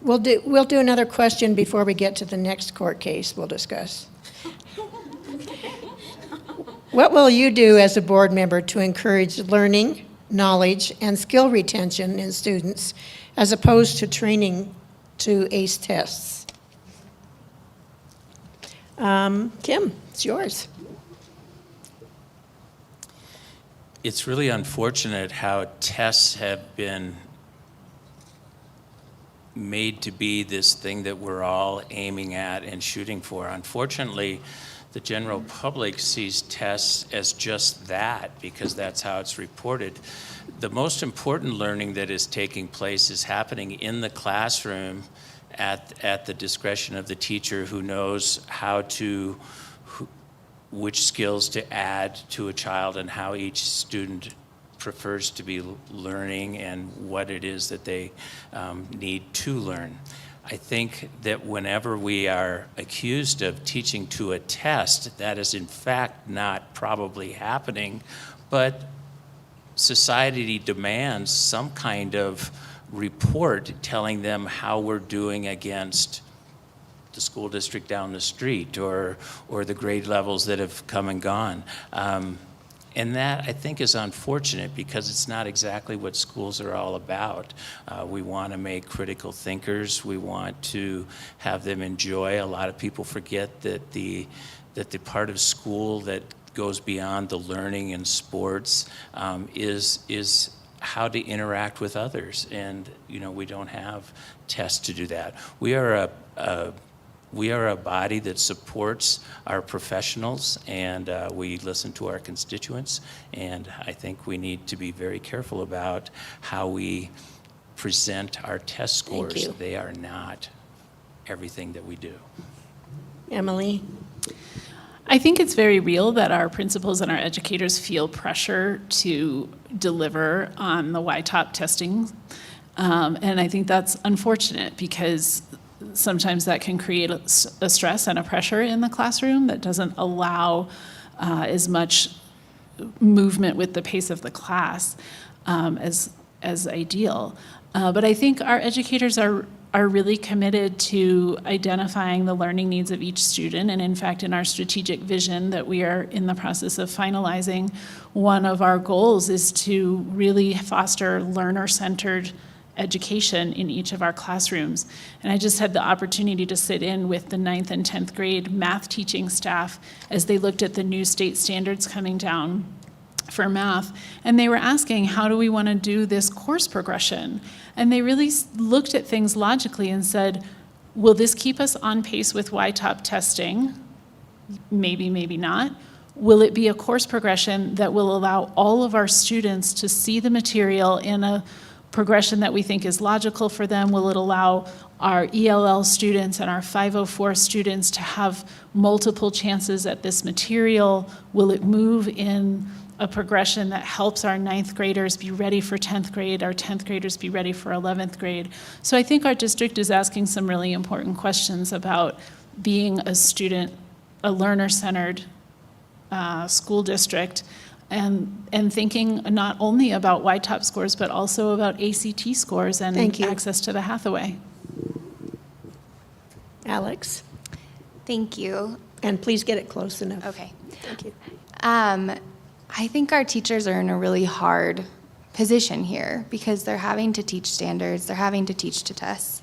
We'll do another question before we get to the next court case we'll discuss. What will you do as a board member to encourage learning, knowledge, and skill retention in students as opposed to training to ace tests? Kim, it's yours. It's really unfortunate how tests have been made to be this thing that we're all aiming at and shooting for. Unfortunately, the general public sees tests as just that because that's how it's reported. The most important learning that is taking place is happening in the classroom at the discretion of the teacher who knows which skills to add to a child and how each student prefers to be learning and what it is that they need to learn. I think that whenever we are accused of teaching to a test, that is in fact not probably happening, but society demands some kind of report telling them how we're doing against the school district down the street or the grade levels that have come and gone. And that, I think, is unfortunate because it's not exactly what schools are all about. We want to make critical thinkers. We want to have them enjoy. A lot of people forget that the part of school that goes beyond the learning and sports is how to interact with others. And, we don't have tests to do that. We are a body that supports our professionals, and we listen to our constituents, and I think we need to be very careful about how we present our test scores. Thank you. They are not everything that we do. Emily? I think it's very real that our principals and our educators feel pressure to deliver on the YTOP testing, and I think that's unfortunate because sometimes that can create a stress and a pressure in the classroom that doesn't allow as much movement with the pace of the class as ideal. But I think our educators are really committed to identifying the learning needs of each student. And in fact, in our strategic vision that we are in the process of finalizing, one of our goals is to really foster learner-centered education in each of our classrooms. And I just had the opportunity to sit in with the 9th and 10th grade math teaching staff as they looked at the new state standards coming down for math. And they were asking, how do we want to do this course progression? And they really looked at things logically and said, will this keep us on pace with YTOP testing? Maybe, maybe not. Will it be a course progression that will allow all of our students to see the material in a progression that we think is logical for them? Will it allow our ELL students and our 504 students to have multiple chances at this material? Will it move in a progression that helps our 9th graders be ready for 10th grade, our 10th graders be ready for 11th grade? So I think our district is asking some really important questions about being a learner-centered school district, and thinking not only about YTOP scores, but also about ACT scores and access to the Hathaway. Alex? Thank you. And please get it close enough. Okay. Thank you. I think our teachers are in a really hard position here because they're having to teach standards, they're having to teach to tests.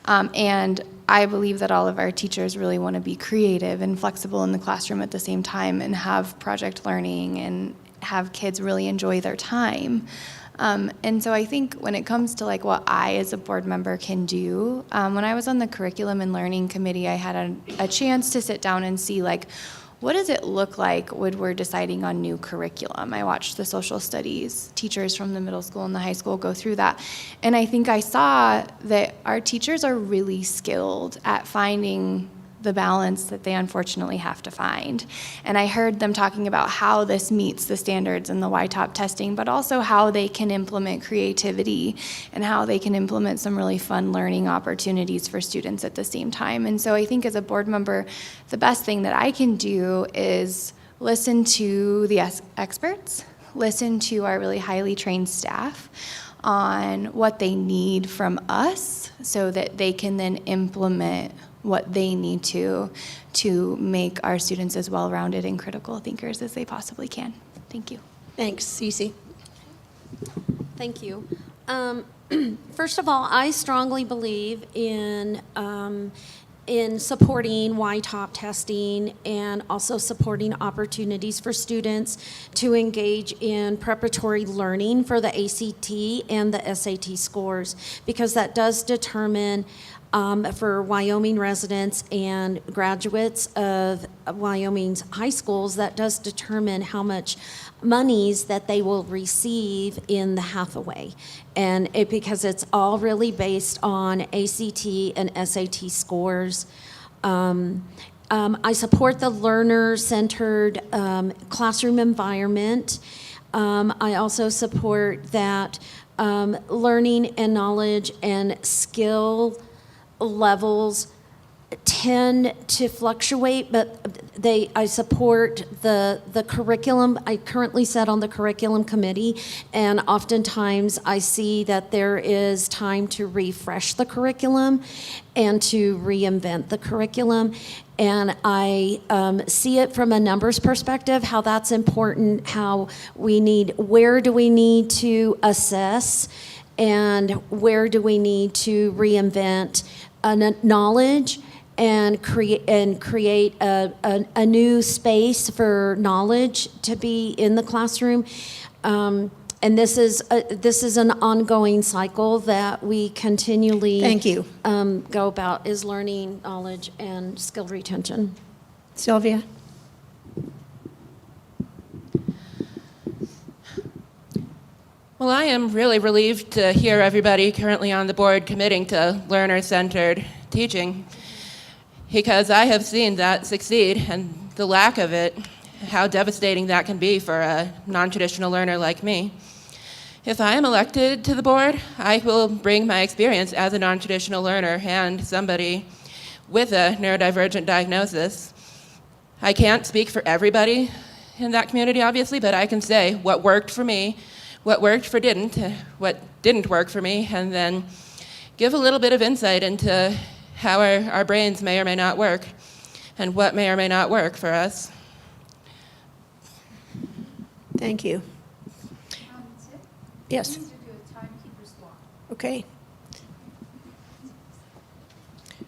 And I believe that all of our teachers really want to be creative and flexible in the classroom at the same time and have project learning and have kids really enjoy their time. And so I think when it comes to what I as a board member can do, when I was on the curriculum and learning committee, I had a chance to sit down and see what does it look like when we're deciding on new curriculum? I watched the social studies teachers from the middle school and the high school go through that. And I think I saw that our teachers are really skilled at finding the balance that they unfortunately have to find. And I heard them talking about how this meets the standards in the YTOP testing, but also how they can implement creativity and how they can implement some really fun learning opportunities for students at the same time. And so I think as a board member, the best thing that I can do is listen to the experts, listen to our really highly trained staff on what they need from us so that they can then implement what they need to make our students as well-rounded and critical thinkers as they possibly can. Thank you. Thanks, Cece. Thank you. First of all, I strongly believe in supporting YTOP testing and also supporting opportunities for students to engage in preparatory learning for the ACT and the SAT scores, because that does determine for Wyoming residents and graduates of Wyoming's high schools, that does determine how much monies that they will receive in the Hathaway. And because it's all really based on ACT and SAT scores. I support the learner-centered classroom environment. I also support that learning and knowledge and skill levels tend to fluctuate, but I support the curriculum. I currently sit on the curriculum committee, and oftentimes I see that there is time to refresh the curriculum and to reinvent the curriculum. And I see it from a numbers perspective, how that's important, where do we need to assess, and where do we need to reinvent knowledge and create a new space for knowledge to be in the classroom. And this is an ongoing cycle that we continually Thank you. Go about, is learning, knowledge, and skill retention. Sylvia? Well, I am really relieved to hear everybody currently on the board committing to learner-centered teaching, because I have seen that succeed, and the lack of it, how devastating that can be for a non-traditional learner like me. If I am elected to the board, I will bring my experience as a non-traditional learner and somebody with a neurodivergent diagnosis. I can't speak for everybody in that community, obviously, but I can say what worked for me, what worked for what didn't work for me, and then give a little bit of insight into how our brains may or may not work and what may or may not work for us. Thank you. Yes. Okay.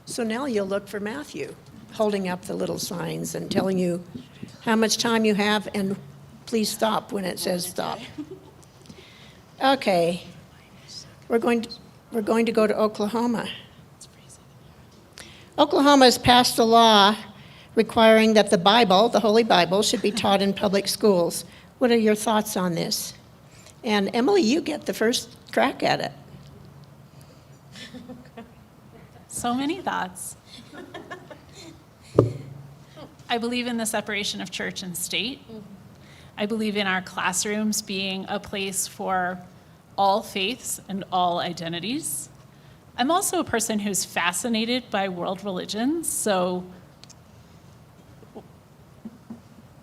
So now you'll look for Matthew, holding up the little signs and telling you how much time you have, and please stop when it says stop. Okay. We're going to go to Oklahoma. Oklahoma has passed a law requiring that the Bible, the Holy Bible, should be taught in public schools. What are your thoughts on this? And Emily, you get the first crack at it. So many thoughts. I believe in the separation of church and state. I believe in our classrooms being a place for all faiths and all identities. I'm also a person who's fascinated by world religions, so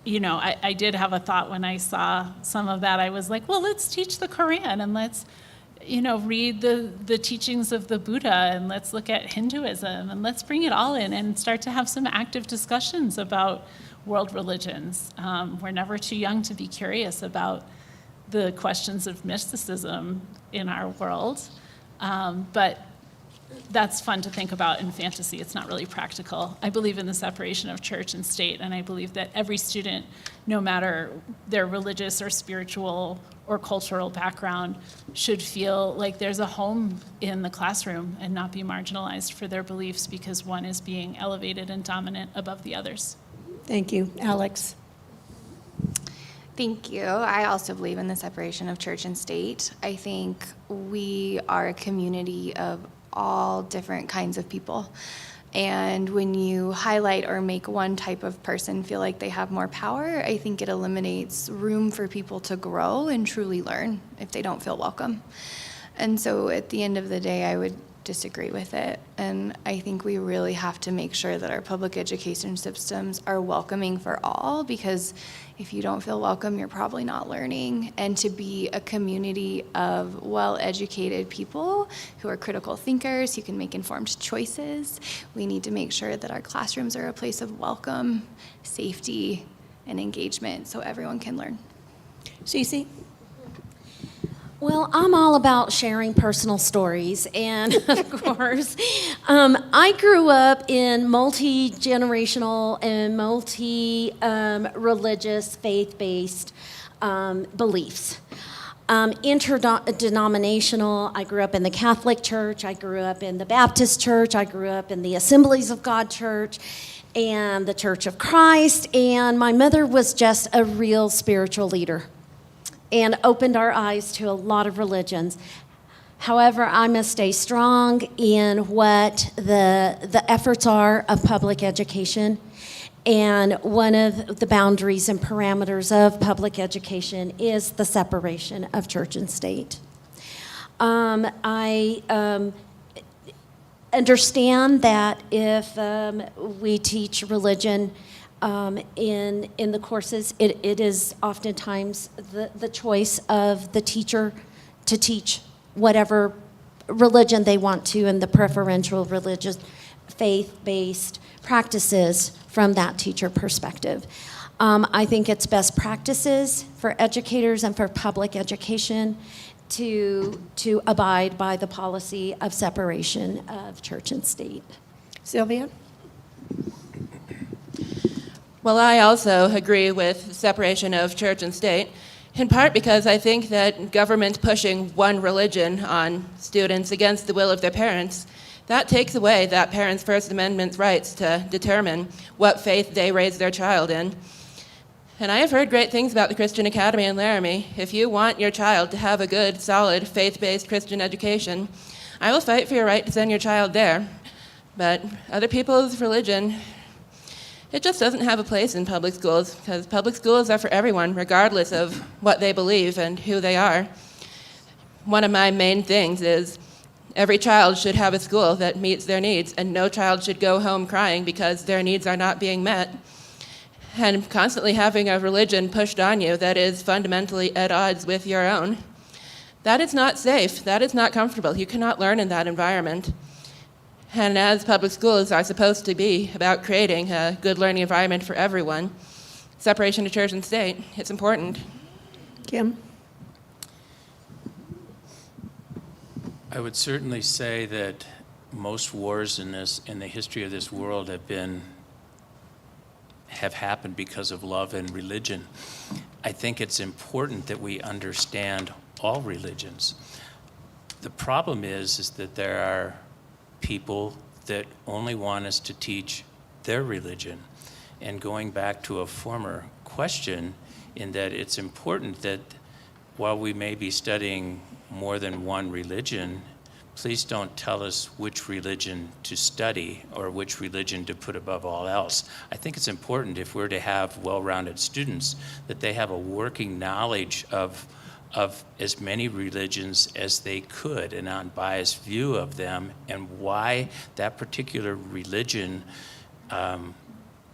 I did have a thought when I saw some of that. I was like, well, let's teach the Quran, and let's read the teachings of the Buddha, and let's look at Hinduism, and let's bring it all in and start to have some active discussions about world religions. We're never too young to be curious about the questions of mysticism in our world, but that's fun to think about in fantasy. It's not really practical. I believe in the separation of church and state, and I believe that every student, no matter their religious or spiritual or cultural background, should feel like there's a home in the classroom and not be marginalized for their beliefs because one is being elevated and dominant above the others. Thank you. Alex? Thank you. I also believe in the separation of church and state. I think we are a community of all different kinds of people. And when you highlight or make one type of person feel like they have more power, I think it eliminates room for people to grow and truly learn if they don't feel welcome. And so at the end of the day, I would disagree with it. And I think we really have to make sure that our public education systems are welcoming for all, because if you don't feel welcome, you're probably not learning. And to be a community of well-educated people who are critical thinkers, who can make informed choices, we need to make sure that our classrooms are a place of welcome, safety, and engagement so everyone can learn. Cece? Well, I'm all about sharing personal stories, and of course, I grew up in multi-generational and multi-religious, faith-based beliefs. Interdenominational, I grew up in the Catholic Church, I grew up in the Baptist Church, I grew up in the Assemblies of God Church, and the Church of Christ, and my mother was just a real spiritual leader and opened our eyes to a lot of religions. However, I must stay strong in what the efforts are of public education. And one of the boundaries and parameters of public education is the separation of church and state. I understand that if we teach religion in the courses, it is oftentimes the choice of the teacher to teach whatever religion they want to, and the preferential religious faith-based practices from that teacher perspective. I think it's best practices for educators and for public education to abide by the policy of separation of church and state. Sylvia? Well, I also agree with separation of church and state, in part because I think that government pushing one religion on students against the will of their parents, that takes away that parent's First Amendment rights to determine what faith they raise their child in. And I have heard great things about the Christian Academy in Laramie. If you want your child to have a good, solid, faith-based Christian education, I will fight for your right to send your child there. But other people's religion, it just doesn't have a place in public schools, because public schools are for everyone, regardless of what they believe and who they are. One of my main things is every child should have a school that meets their needs, and no child should go home crying because their needs are not being met. And constantly having a religion pushed on you that is fundamentally at odds with your own, that is not safe, that is not comfortable. You cannot learn in that environment. And as public schools are supposed to be about creating a good learning environment for everyone, separation of church and state, it's important. Kim? I would certainly say that most wars in the history of this world have happened because of love and religion. I think it's important that we understand all religions. The problem is that there are people that only want us to teach their religion. And going back to a former question, in that it's important that while we may be studying more than one religion, please don't tell us which religion to study or which religion to put above all else. I think it's important, if we're to have well-rounded students, that they have a working knowledge of as many religions as they could, an unbiased view of them, and why that particular religion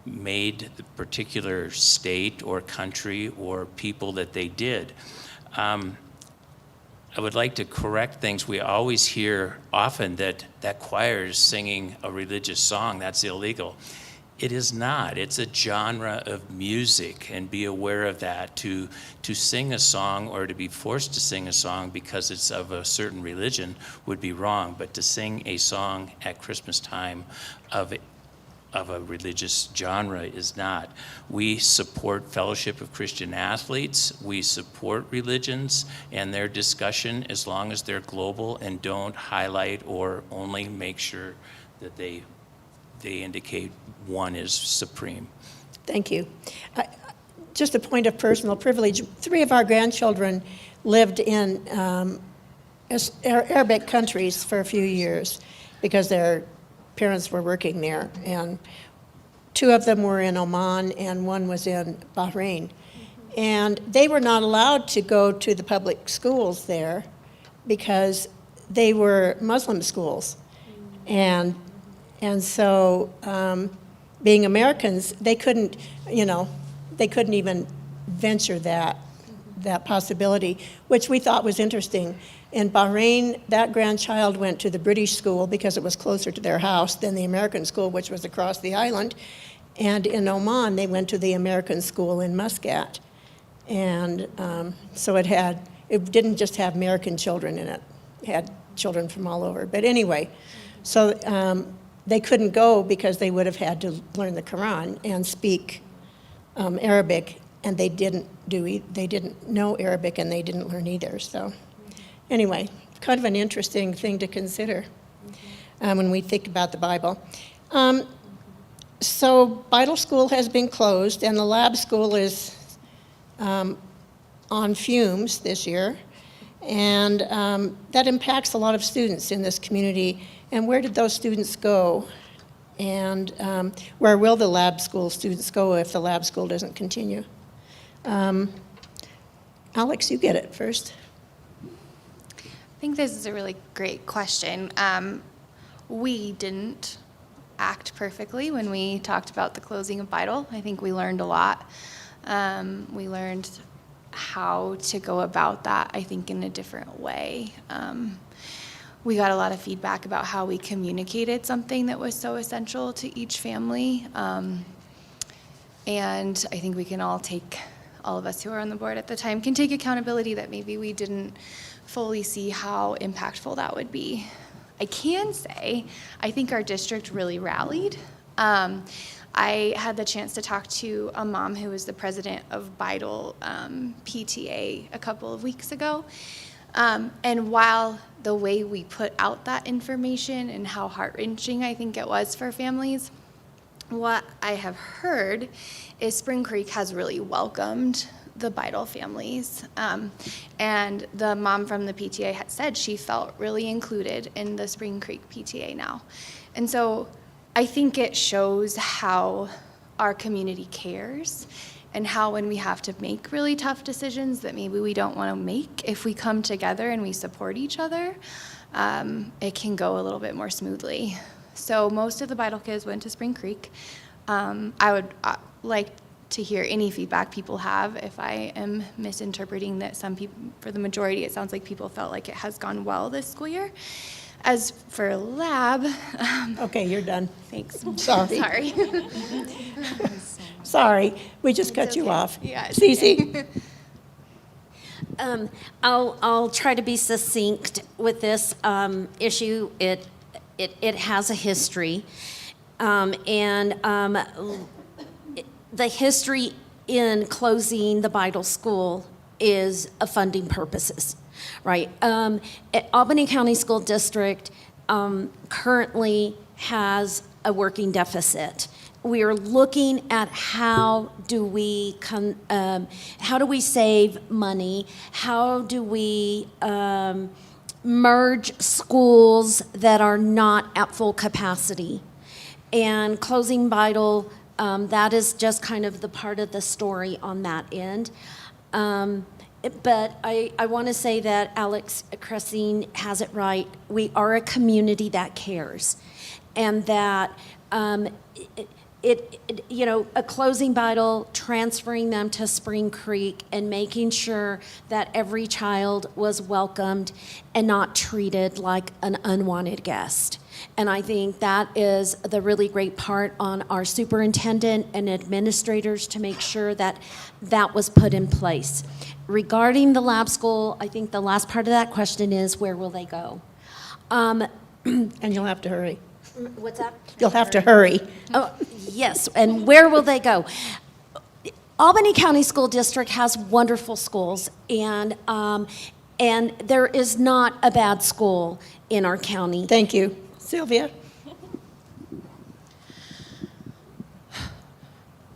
made the particular state or country or people that they did. I would like to correct things. We always hear often that choir is singing a religious song. That's illegal. It is not. It's a genre of music, and be aware of that. To sing a song or to be forced to sing a song because it's of a certain religion would be wrong, but to sing a song at Christmas time of a religious genre is not. We support Fellowship of Christian Athletes. We support religions and their discussion as long as they're global and don't highlight or only make sure that they indicate one is supreme. Thank you. Just a point of personal privilege. 3 of our grandchildren lived in Arabic countries for a few years because their parents were working there, and 2 of them were in Oman and 1 was in Bahrain. And they were not allowed to go to the public schools there because they were Muslim schools. And so being Americans, they couldn't even venture that possibility, which we thought was interesting. In Bahrain, that grandchild went to the British school because it was closer to their house than the American school, which was across the island. And in Oman, they went to the American school in Muscat. And so it didn't just have American children in it. It had children from all over. But anyway, so they couldn't go because they would have had to learn the Quran and speak Arabic, and they didn't know Arabic, and they didn't learn either. So anyway, kind of an interesting thing to consider when we think about the Bible. So Bible school has been closed, and the lab school is on fumes this year, and that impacts a lot of students in this community. And where did those students go? And where will the lab school students go if the lab school doesn't continue? Alex, you get it first. I think this is a really great question. We didn't act perfectly when we talked about the closing of Vital. I think we learned a lot. We learned how to go about that, I think, in a different way. We got a lot of feedback about how we communicated something that was so essential to each family. And I think we can all of us who were on the board at the time can take accountability that maybe we didn't fully see how impactful that would be. I can say, I think our district really rallied. I had the chance to talk to a mom who was the president of Vital PTA a couple of weeks ago. And while the way we put out that information and how heart-wrenching I think it was for families, what I have heard is Spring Creek has really welcomed the Vital families. And the mom from the PTA had said she felt really included in the Spring Creek PTA now. And so I think it shows how our community cares and how when we have to make really tough decisions that maybe we don't want to make, if we come together and we support each other, it can go a little bit more smoothly. So most of the Vital kids went to Spring Creek. I would like to hear any feedback people have. If I am misinterpreting that, some people, for the majority, it sounds like people felt like it has gone well this school year. As for lab, Okay, you're done. thanks. Sorry. Sorry. Sorry, we just cut you okay. off. Yeah, it's Cece? I'll try to be succinct with this issue. It has a history, and the history in closing the Vital School is of funding purposes, right? Albany County School District currently has a working deficit. We are looking at how do we save money? How do we merge schools that are not at full capacity? And closing Vital, that is just kind of the part of the story on that end. But I want to say that Alex Krassin has it right. We are a community that cares, and that a closing Vital, transferring them to Spring Creek, and making sure that every child was welcomed and not treated like an unwanted guest. And I think that is the really great part on our superintendent and administrators to make sure that that was put in place. Regarding the lab school, I think the last part of that question is, where will they go? And you'll have to hurry. What's that? You'll have to hurry. Oh, yes, and where will they go? Albany County School District has wonderful schools, and there is not a bad school in our county. Thank you. Sylvia?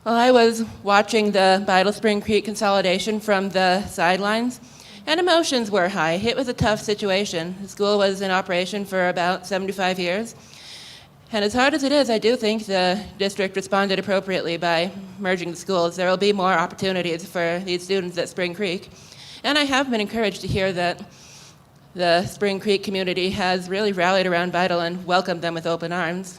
Well, I was watching the Vital Spring Creek consolidation from the sidelines, and emotions were high. It was a tough situation. The school was in operation for about 75 years. And as hard as it is, I do think the district responded appropriately by merging the schools. There will be more opportunities for these students at Spring Creek. And I have been encouraged to hear that the Spring Creek community has really rallied around Vital and welcomed them with open arms.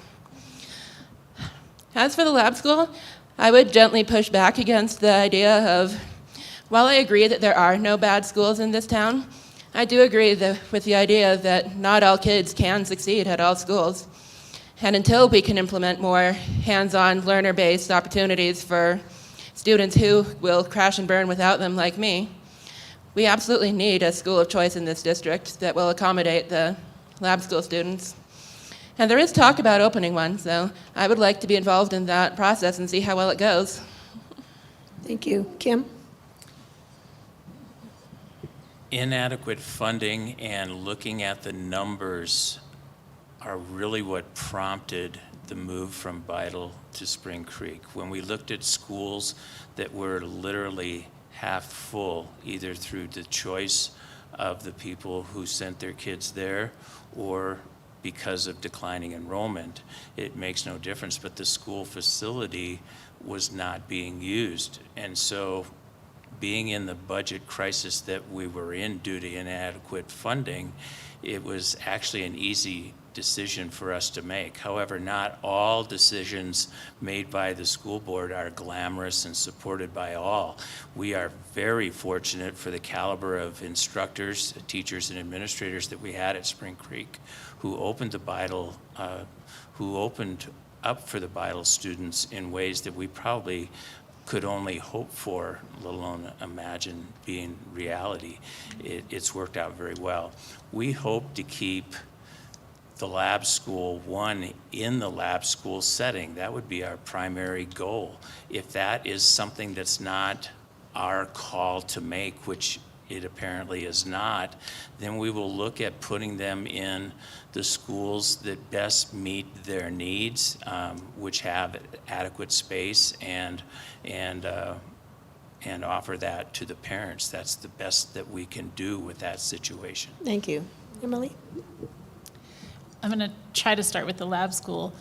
As for the lab school, I would gently push back against the idea of, while I agree that there are no bad schools in this town, I do agree with the idea that not all kids can succeed at all schools. And until we can implement more hands-on, learner-based opportunities for students who will crash and burn without them, like me, we absolutely need a school of choice in this district that will accommodate the lab school students. And there is talk about opening one, so I would like to be involved in that process and see how well it goes. Thank you. Kim? Inadequate funding and looking at the numbers are really what prompted the move from Vital to Spring Creek. When we looked at schools that were literally half full, either through the choice of the people who sent their kids there or because of declining enrollment, it makes no difference, but the school facility was not being used. And so being in the budget crisis that we were in due to inadequate funding, it was actually an easy decision for us to make. However, not all decisions made by the school board are glamorous and supported by all. We are very fortunate for the caliber of instructors, teachers, and administrators that we had at Spring Creek who opened the Vital, who opened up for the Vital students in ways that we probably could only hope for, let alone imagine being reality. It's worked out very well. We hope to keep the lab school in the lab school setting. That would be our primary goal. If that is something that's not our call to make, which it apparently is not, then we will look at putting them in the schools that best meet their needs, which have adequate space and offer that to the parents. That's the best that we can do with that situation. Thank you. Emily? I'm going to try to start with the lab school.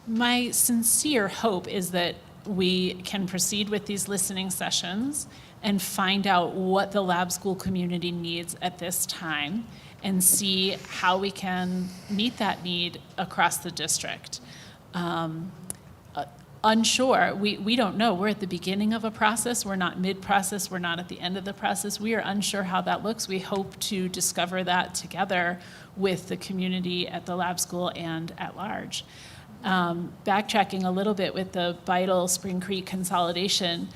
My sincere hope is that we can proceed with these listening sessions and find out what the lab school community needs at this time and see how we can meet that need across the district. Unsure, we don't know. We're at the beginning of a process. We're not mid-process. We're not at the end of the process. We are unsure how that looks. We hope to discover that together with the community at the lab school and at large. Backtracking a little bit with the Vital Spring Creek consolidation,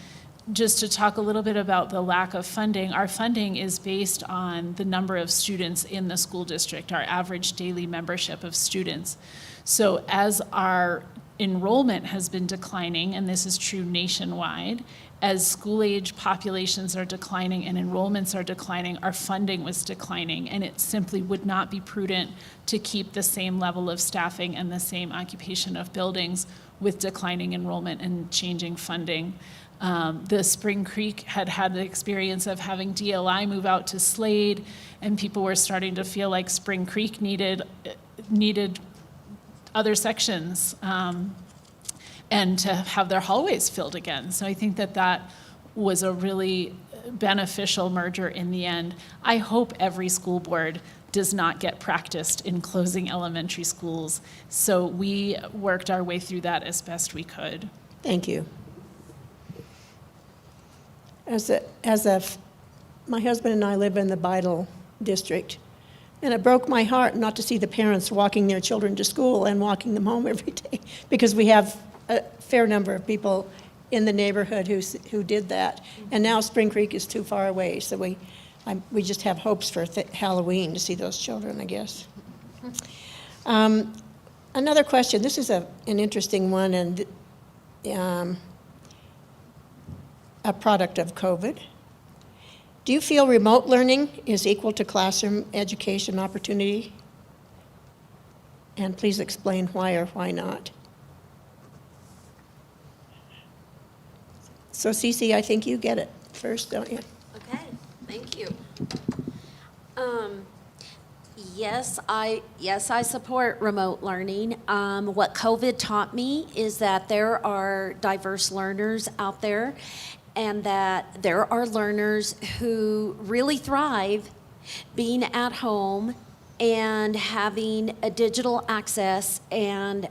just to talk a little bit about the lack of funding, our funding is based on the number of students in the school district, our average daily membership of students. So as our enrollment has been declining, and this is true nationwide, as school-age populations are declining and enrollments are declining, our funding was declining, and it simply would not be prudent to keep the same level of staffing and the same occupation of buildings with declining enrollment and changing funding. The Spring Creek had the experience of having DLI move out to Slade, and people were starting to feel like Spring Creek needed other sections and to have their hallways filled again. So I think that was a really beneficial merger in the end. I hope every school board does not get practiced in closing elementary schools. So we worked our way through that as best we could. Thank you. My husband and I live in the Vital district, and it broke my heart not to see the parents walking their children to school and walking them home every day, because we have a fair number of people in the neighborhood who did that. And now Spring Creek is too far away, so we just have hopes for Halloween to see those children, I guess. Another question, this is an interesting one, and a product of COVID. Do you feel remote learning is equal to classroom education opportunity? And please explain why or why not. So Cece, I think you get it first, don't you? Okay, thank you. Yes, I support remote learning. What COVID taught me is that there are diverse learners out there, and that there are learners who really thrive being at home and having a digital access and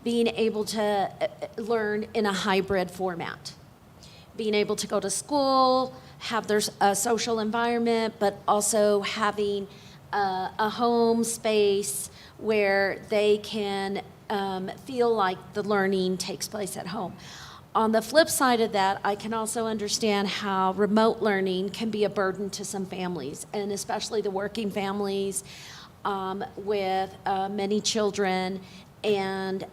being able to learn in a hybrid format. Being able to go to school, have their social environment, but also having a home space where they can feel like the learning takes place at home. On the flip side of that, I can also understand how remote learning can be a burden to some families, and especially the working families with many children, and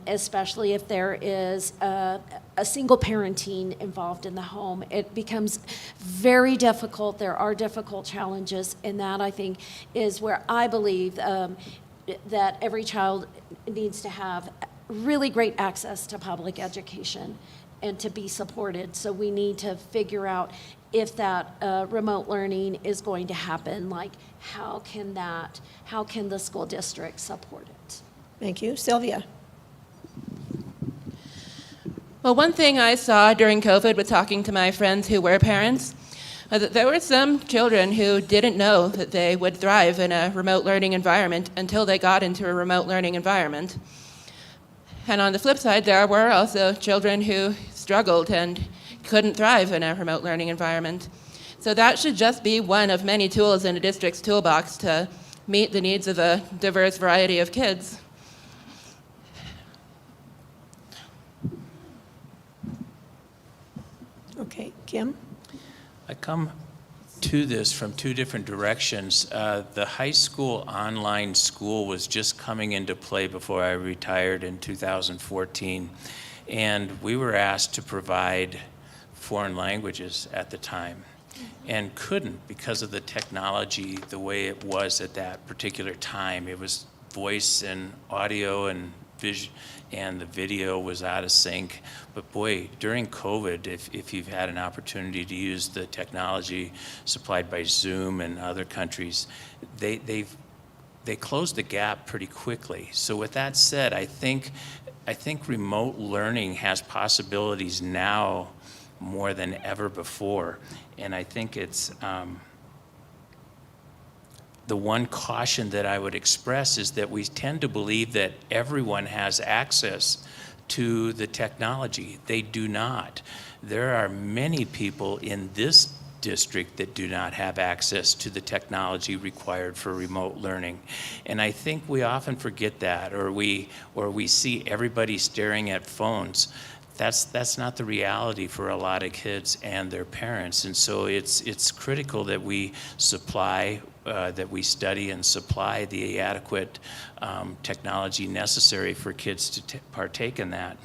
especially if there is a single parenting involved in the home. It becomes very difficult. There are difficult challenges, and that, I think, is where I believe that every child needs to have really great access to public education and to be supported. So we need to figure out if that remote learning is going to happen, like how can the school district support it? Thank you. Sylvia? Well, one thing I saw during COVID with talking to my friends who were parents was that there were some children who didn't know that they would thrive in a remote learning environment until they got into a remote learning environment. And on the flip side, there were also children who struggled and couldn't thrive in a remote learning environment. So that should just be one of many tools in a district's toolbox to meet the needs of a diverse variety of kids. Okay, Kim? I come to this from two different directions. The high school online school was just coming into play before I retired in 2014, and we were asked to provide foreign languages at the time, and couldn't because of the technology the way it was at that particular time. It was voice and audio and and the video was out of sync. But boy, during COVID, if you've had an opportunity to use the technology supplied by Zoom and other countries, they closed the gap pretty quickly. So with that said, I think remote learning has possibilities now more than ever before. And I think it's the one caution that I would express is that we tend to believe that everyone has access to the technology. They do not. There are many people in this district that do not have access to the technology required for remote learning. And I think we often forget that, or we see everybody staring at phones. That's not the reality for a lot of kids and their parents. And so it's critical that we study and supply the adequate technology necessary for kids to partake in that.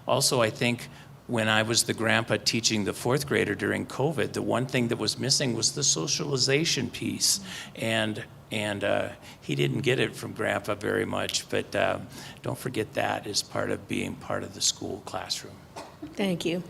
Also, I think when I was the grandpa teaching the fourth grader during COVID, the one thing that was missing was the socialization piece. And he didn't get it from grandpa very much, but don't forget that as part of being part of the school classroom. Thank you.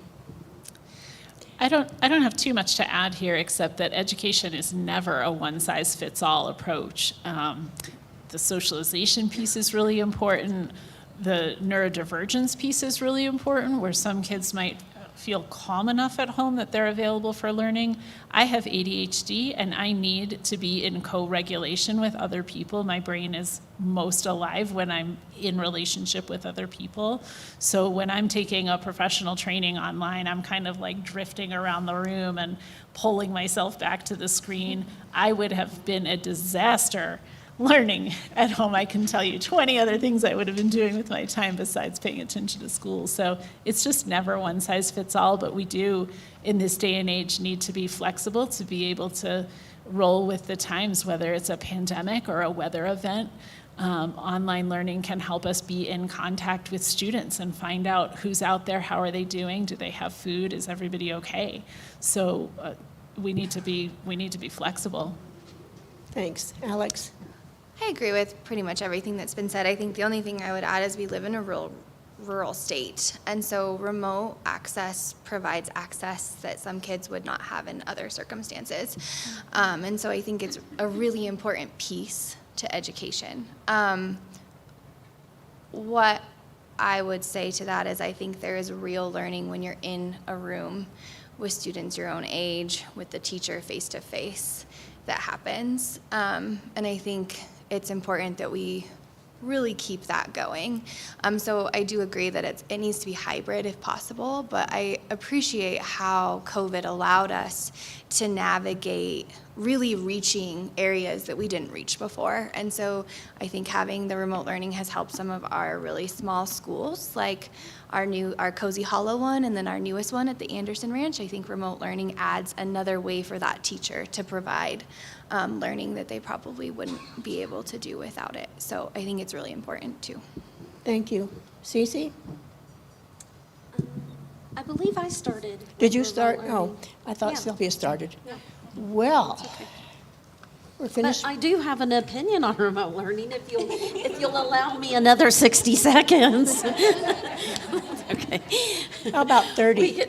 I don't have too much to add here, except that education is never a one-size-fits-all approach. The socialization piece is really important. The neurodivergence piece is really important, where some kids might feel calm enough at home that they're available for learning. I have ADHD, and I need to be in co-regulation with other people. My brain is most alive when I'm in relationship with other people. So when I'm taking a professional training online, I'm kind of like drifting around the room and pulling myself back to the screen. I would have been a disaster learning at home. I can tell you 20 other things I would have been doing with my time besides paying attention to school. So it's just never one size fits all, but we do, in this day and age, need to be flexible to be able to roll with the times, whether it's a pandemic or a weather event. Online learning can help us be in contact with students and find out who's out there, how are they doing, do they have food, is everybody okay? So we need to be flexible. Thanks. Alex? I agree with pretty much everything that's been said. I think the only thing I would add is we live in a rural state. And so remote access provides access that some kids would not have in other circumstances. And so I think it's a really important piece to education. What I would say to that is I think there is real learning when you're in a room with students your own age, with the teacher face to face, that happens. And I think it's important that we really keep that going. So I do agree that it needs to be hybrid if possible, but I appreciate how COVID allowed us to navigate really reaching areas that we didn't reach before. And so I think having the remote learning has helped some of our really small schools, like our Cozy Hollow one, and then our newest one at the Anderson Ranch. I think remote learning adds another way for that teacher to provide learning that they probably wouldn't be able to do without it. So I think it's really important too. Thank you. Cece? I believe I started. Did you with start? remote Oh, learning. I thought Yeah. Sylvia started. Yeah. Well, we're But finished. I do have an opinion on remote learning if you'll allow me another 60 seconds. Okay. How about 30?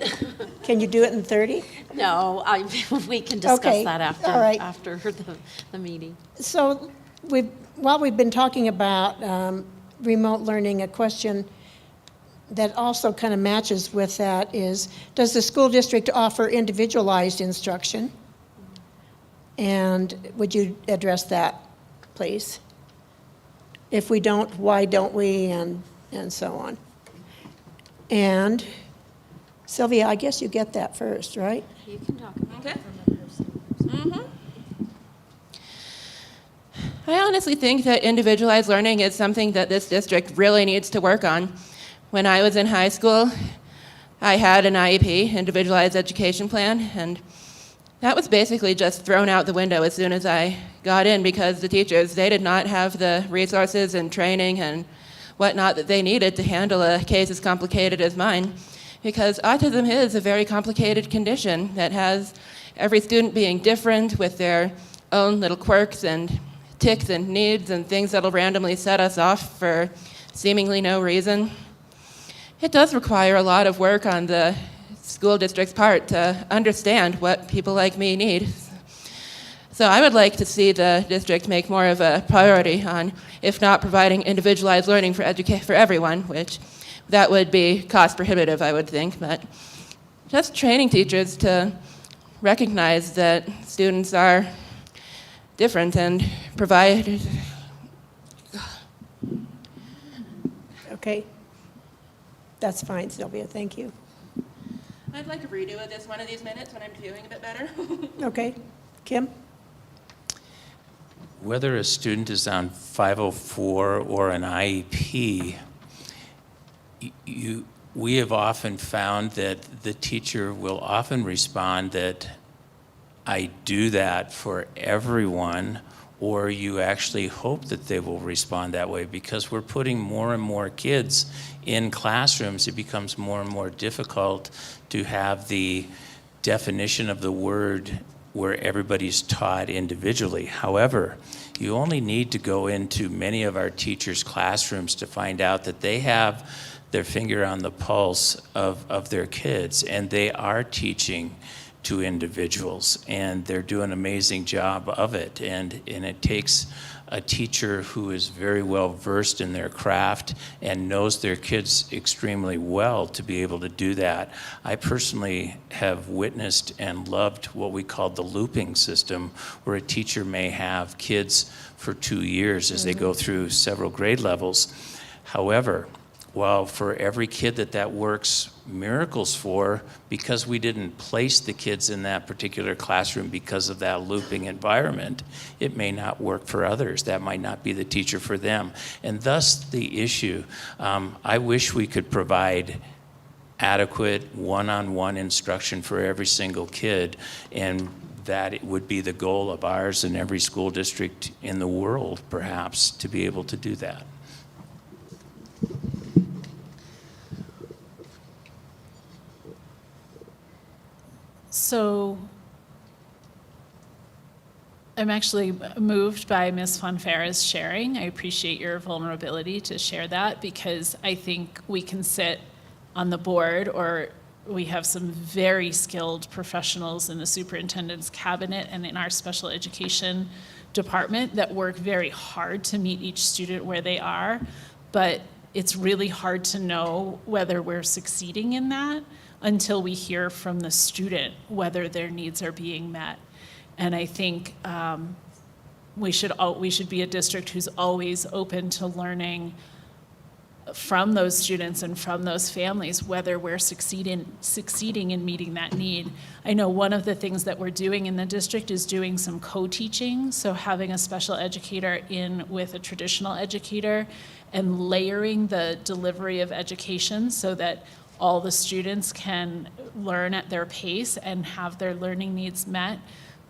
Can you do it in 30? No, we can discuss Okay, that after, all right. after the meeting. So while we've been talking about remote learning, a question that also kind of matches with that is, does the school district offer individualized instruction? And would you address that, please? If we don't, why don't we, and so on. And Sylvia, I guess you get that first, right? You can talk about Okay. it. I honestly think that individualized learning is something that this district really needs to work on. When I was in high school, I had an IEP, Individualized Education Plan, and that was basically just thrown out the window as soon as I got in because the teachers, they did not have the resources and training and whatnot that they needed to handle a case as complicated as mine, because autism is a very complicated condition that has every student being different with their own little quirks and tics and needs and things that'll randomly set us off for seemingly no reason. It does require a lot of work on the school district's part to understand what people like me need. So I would like to see the district make more of a priority on, if not providing individualized learning for everyone, which that would be cost prohibitive, I would think, but just training teachers to recognize that students are different and provide. Okay. That's fine, Sylvia, thank you. I'd like a redo of this one of these minutes when I'm feeling a bit better. Okay. Kim? Whether a student is on 504 or an IEP, we have often found that the teacher will often respond that I do that for everyone, or you actually hope that they will respond that way because we're putting more and more kids in classrooms. It becomes more and more difficult to have the definition of the word where everybody's taught individually. However, you only need to go into many of our teachers' classrooms to find out that they have their finger on the pulse of their kids, and they are teaching to individuals, and they're doing an amazing job of it. And it takes a teacher who is very well versed in their craft and knows their kids extremely well to be able to do that. I personally have witnessed and loved what we call the looping system, where a teacher may have kids for 2 years as they go through several grade levels. However, while for every kid that works miracles for, because we didn't place the kids in that particular classroom because of that looping environment, it may not work for others. That might not be the teacher for them. And thus the issue. I wish we could provide adequate one-on-one instruction for every single kid, and that it would be the goal of ours and every school district in the world, perhaps, to be able to do that. So I'm actually moved by Ms. Fonfara's sharing. I appreciate your vulnerability to share that, because I think we can sit on the board, or we have some very skilled professionals in the superintendent's cabinet and in our special education department that work very hard to meet each student where they are, but it's really hard to know whether we're succeeding in that until we hear from the student whether their needs are being met. And I think we should be a district who's always open to learning from those students and from those families whether we're succeeding in meeting that need. I know one of the things that we're doing in the district is doing some co-teaching, so having a special educator in with a traditional educator and layering the delivery of education so that all the students can learn at their pace and have their learning needs met.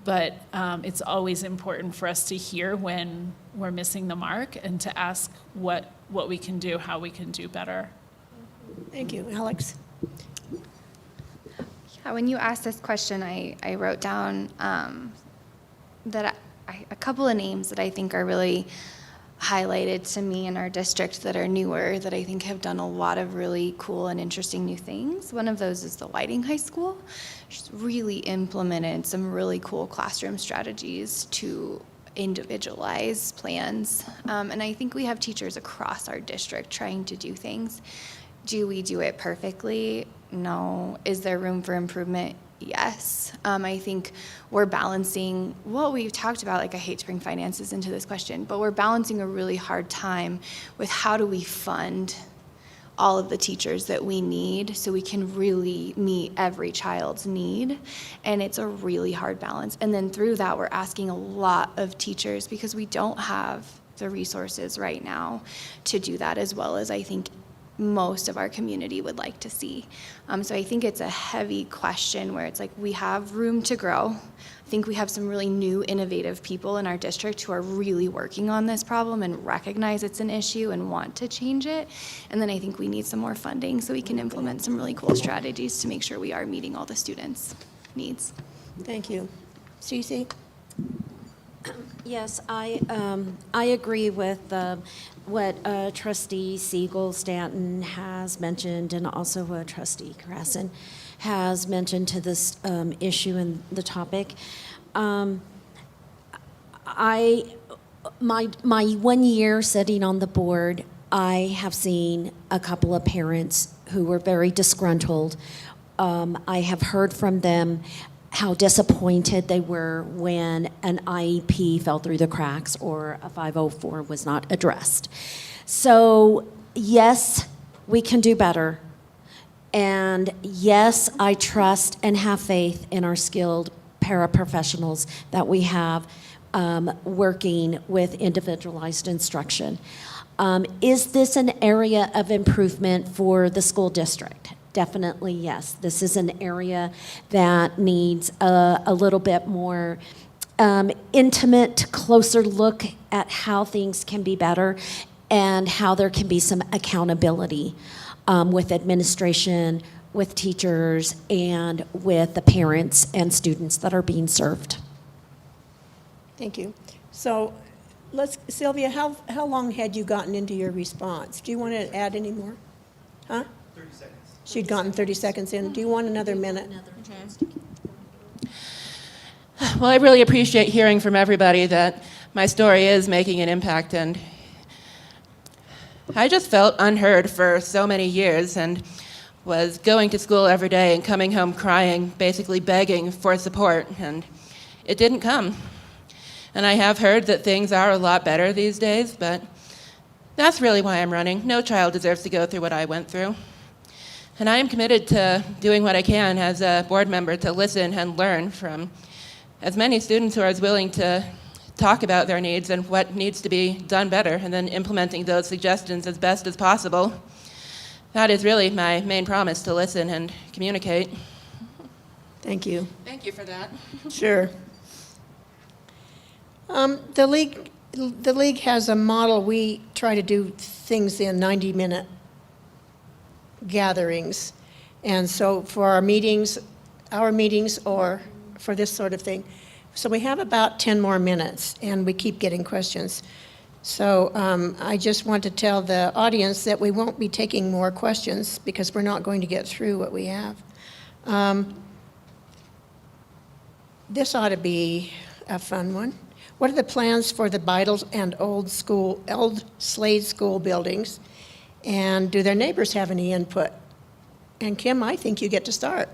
But it's always important for us to hear when we're missing the mark and to ask what we can do, how we can do better. Thank you. Alex? Yeah, when you asked this question, I wrote down that a couple of names that I think are really highlighted to me in our district that are newer, that I think have done a lot of really cool and interesting new things. One of those is the Whiting High School. She's really implemented some really cool classroom strategies to individualize plans. And I think we have teachers across our district trying to do things. Do we do it perfectly? No. Is there room for improvement? Yes. I think we're balancing what we've talked about. Like, I hate to bring finances into this question, but we're balancing a really hard time with how do we fund all of the teachers that we need so we can really meet every child's need. And it's a really hard balance. And then through that, we're asking a lot of teachers because we don't have the resources right now to do that as well as I think most of our community would like to see. So I think it's a heavy question where it's like we have room to grow. I think we have some really new, innovative people in our district who are really working on this problem and recognize it's an issue and want to change it. And then I think we need some more funding so we can implement some really cool strategies to make sure we are meeting all the students' needs. Thank you. Cece? Yes, I agree with what Trustee Siegel Stanton has mentioned, and also what Trustee Krassin has mentioned to this issue and the topic. My 1 year sitting on the board, I have seen a couple of parents who were very disgruntled. I have heard from them how disappointed they were when an IEP fell through the cracks or a 504 was not addressed. So yes, we can do better. And yes, I trust and have faith in our skilled paraprofessionals that we have working with individualized instruction. Is this an area of improvement for the school district? Definitely, yes. This is an area that needs a little bit more intimate, closer look at how things can be better and how there can be some accountability with administration, with teachers, and with the parents and students that are being served. Thank you. So Sylvia, how long had you gotten into your response? Do you want to add any more? Huh? 30 seconds. She'd gotten 30 seconds in. Do you want another minute? Well, I really appreciate hearing from everybody that my story is making an impact, and I just felt unheard for so many years and was going to school every day and coming home crying, basically begging for support, and it didn't come. And I have heard that things are a lot better these days, but that's really why I'm running. No child deserves to go through what I went through. And I am committed to doing what I can as a board member to listen and learn from as many students who are as willing to talk about their needs and what needs to be done better, and then implementing those suggestions as best as possible. That is really my main promise, to listen and communicate. Thank you. Thank you for that. Sure. The league has a model. We try to do things in 90-minute gatherings. And so for our meetings or for this sort of thing, So we have about 10 more minutes, and we keep getting questions. So I just want to tell the audience that we won't be taking more questions because we're not going to get through what we have. This ought to be a fun one. What are the plans for the Beidel and Old Slade School buildings? And do their neighbors have any input? And Kim, I think you get to start.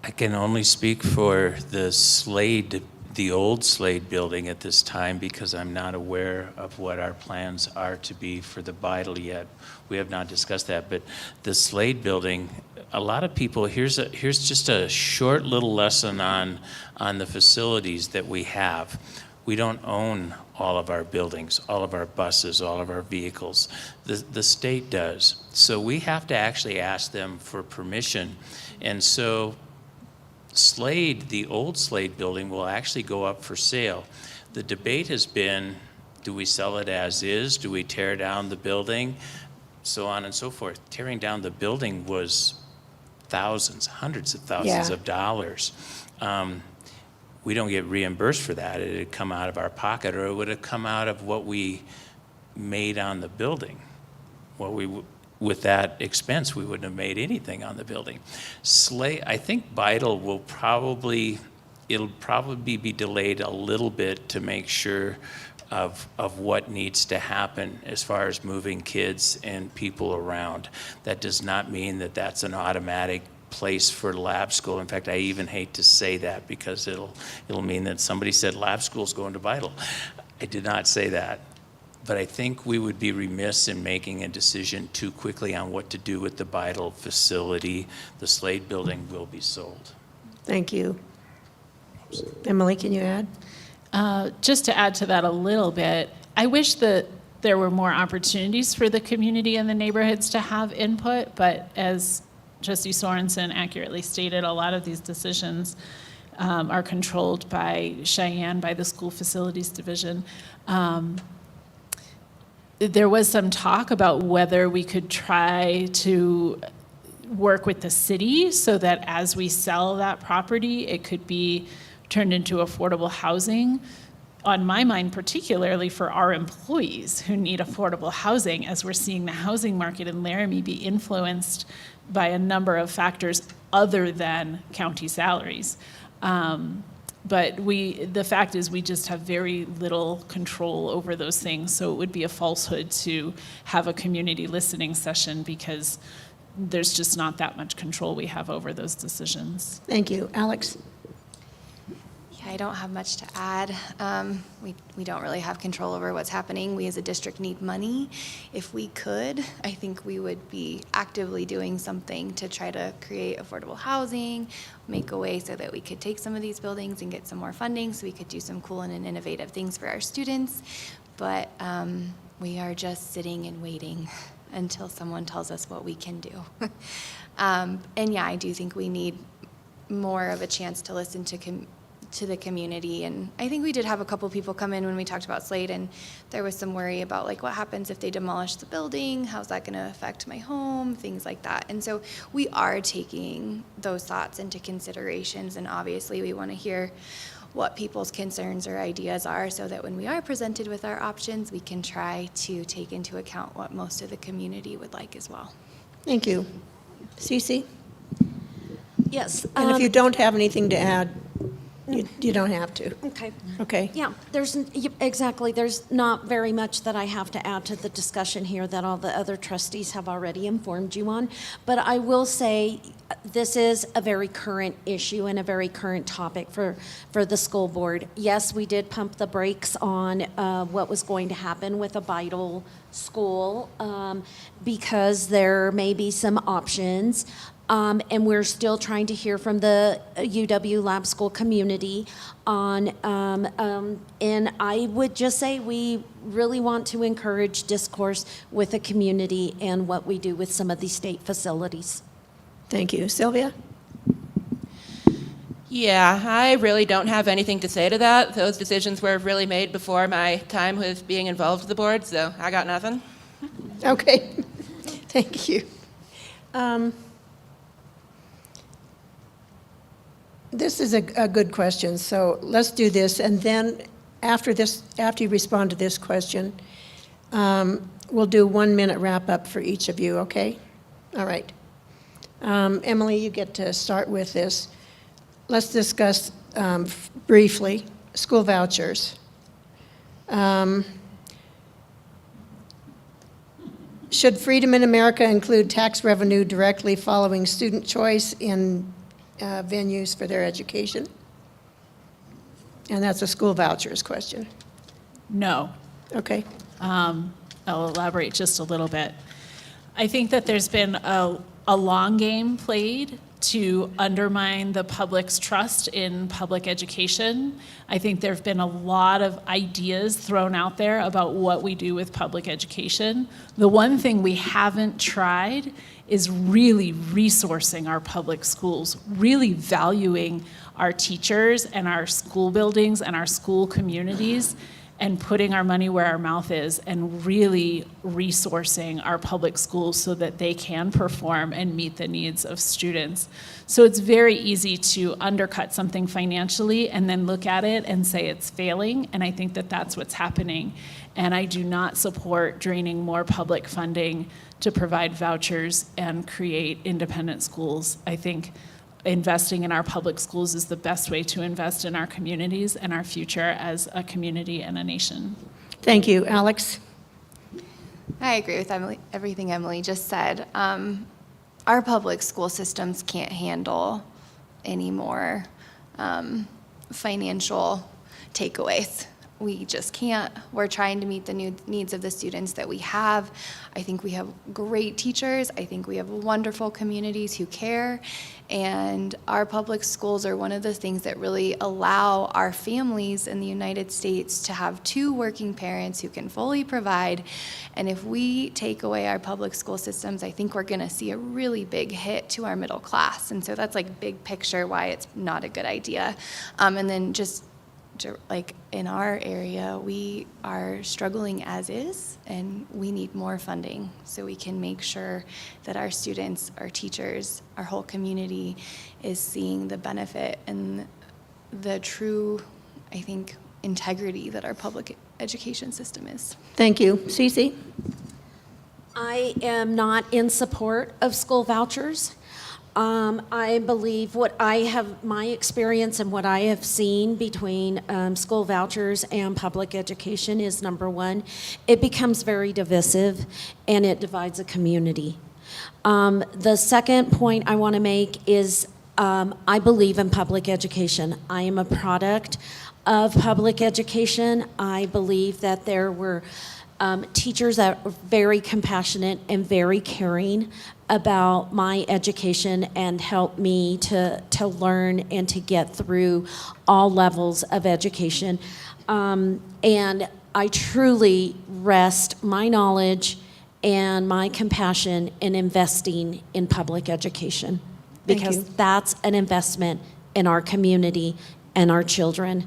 I can only speak for the old Slade building at this time because I'm not aware of what our plans are to be for the Beidel yet. We have not discussed that, but the Slade building, a lot of people, here's just a short little lesson on the facilities that we have. We don't own all of our buildings, all of our buses, all of our vehicles. The state does. So we have to actually ask them for permission. And so Slade, the old Slade building, will actually go up for sale. The debate has been, do we sell it as is? Do we tear down the building? So on and so forth. Tearing down the building was thousands, hundreds of thousands of dollars. We don't get reimbursed for that. It would come out of our pocket, or it would have come out of what we made on the building. With that expense, we wouldn't have made anything on the building. I think Beidel it'll probably be delayed a little bit to make sure of what needs to happen as far as moving kids and people around. That does not mean that that's an automatic place for lab school. In fact, I even hate to say that because it'll mean that somebody said lab school's going to Beidel. I did not say that. But I think we would be remiss in making a decision too quickly on what to do with the Beidel facility. The Slade building will be sold. Thank you. Emily, can you add? Just to add to that a little bit, I wish that there were more opportunities for the community and the neighborhoods to have input, but as Trustee Sorenson accurately stated, a lot of these decisions are controlled by Cheyenne, by the School Facilities Division. There was some talk about whether we could try to work with the city so that as we sell that property, it could be turned into affordable housing. On my mind, particularly for our employees who need affordable housing, as we're seeing the housing market in Laramie be influenced by a number of factors other than county salaries. But the fact is we just have very little control over those things, so it would be a falsehood to have a community listening session because there's just not that much control we have over those decisions. Thank you. Alex? Yeah, I don't have much to add. We don't really have control over what's happening. We as a district need money. If we could, I think we would be actively doing something to try to create affordable housing, make a way so that we could take some of these buildings and get some more funding so we could do some cool and innovative things for our students. But we are just sitting and waiting until someone tells us what we can do. And yeah, I do think we need more of a chance to listen to the community. And I think we did have a couple people come in when we talked about Slade, and there was some worry about like what happens if they demolish the building, how's that going to affect my home, things like that. And so we are taking those thoughts into considerations, and obviously we want to hear what people's concerns or ideas are so that when we are presented with our options, we can try to take into account what most of the community would like as well. Thank you. Cece? Yes. And if you don't have anything to add, you don't have to. Okay. Okay. Yeah, exactly. There's not very much that I have to add to the discussion here that all the other trustees have already informed you on. But I will say this is a very current issue and a very current topic for the school board. Yes, we did pump the brakes on what was going to happen with a Beidel school because there may be some options. And we're still trying to hear from the UW Lab School community on, and I would just say we really want to encourage discourse with the community and what we do with some of these state facilities. Thank you. Sylvia? Yeah, I really don't have anything to say to that. Those decisions were really made before my time with being involved with the board, so I got nothing. Okay. Thank you. This is a good question, so let's do this, and then after you respond to this question, we'll do 1 minute wrap-up for each of you, okay? All right. Emily, you get to start with this. Let's discuss briefly school vouchers. Should Freedom in America include tax revenue directly following student choice in venues for their education? And that's a school vouchers question. No. Okay. I'll elaborate just a little bit. I think that there's been a long game played to undermine the public's trust in public education. I think there have been a lot of ideas thrown out there about what we do with public education. The one thing we haven't tried is really resourcing our public schools, really valuing our teachers and our school buildings and our school communities, and putting our money where our mouth is and really resourcing our public schools so that they can perform and meet the needs of students. So it's very easy to undercut something financially and then look at it and say it's failing, and I think that that's what's happening. And I do not support draining more public funding to provide vouchers and create independent schools. I think investing in our public schools is the best way to invest in our communities and our future as a community and a nation. Thank you. Alex? I agree with everything Emily just said. Our public school systems can't handle any more financial takeaways. We just can't. We're trying to meet the new needs of the students that we have. I think we have great teachers. I think we have wonderful communities who care. And our public schools are one of the things that really allow our families in the United States to have two working parents who can fully provide. And if we take away our public school systems, I think we're going to see a really big hit to our middle class. And so that's like big picture why it's not a good idea. And then just like in our area, we are struggling as is, and we need more funding so we can make sure that our students, our teachers, our whole community is seeing the benefit and the true, I think, integrity that our public education system is. Thank you. Cece? I am not in support of school vouchers. I believe my experience and what I have seen between school vouchers and public education is, number one, it becomes very divisive and it divides a community. The second point I want to make is I believe in public education. I am a product of public education. I believe that there were teachers that were very compassionate and very caring about my education and helped me to learn and to get through all levels of education. And I truly rest my knowledge and my compassion in investing in public education, because that's an investment in our community and our children.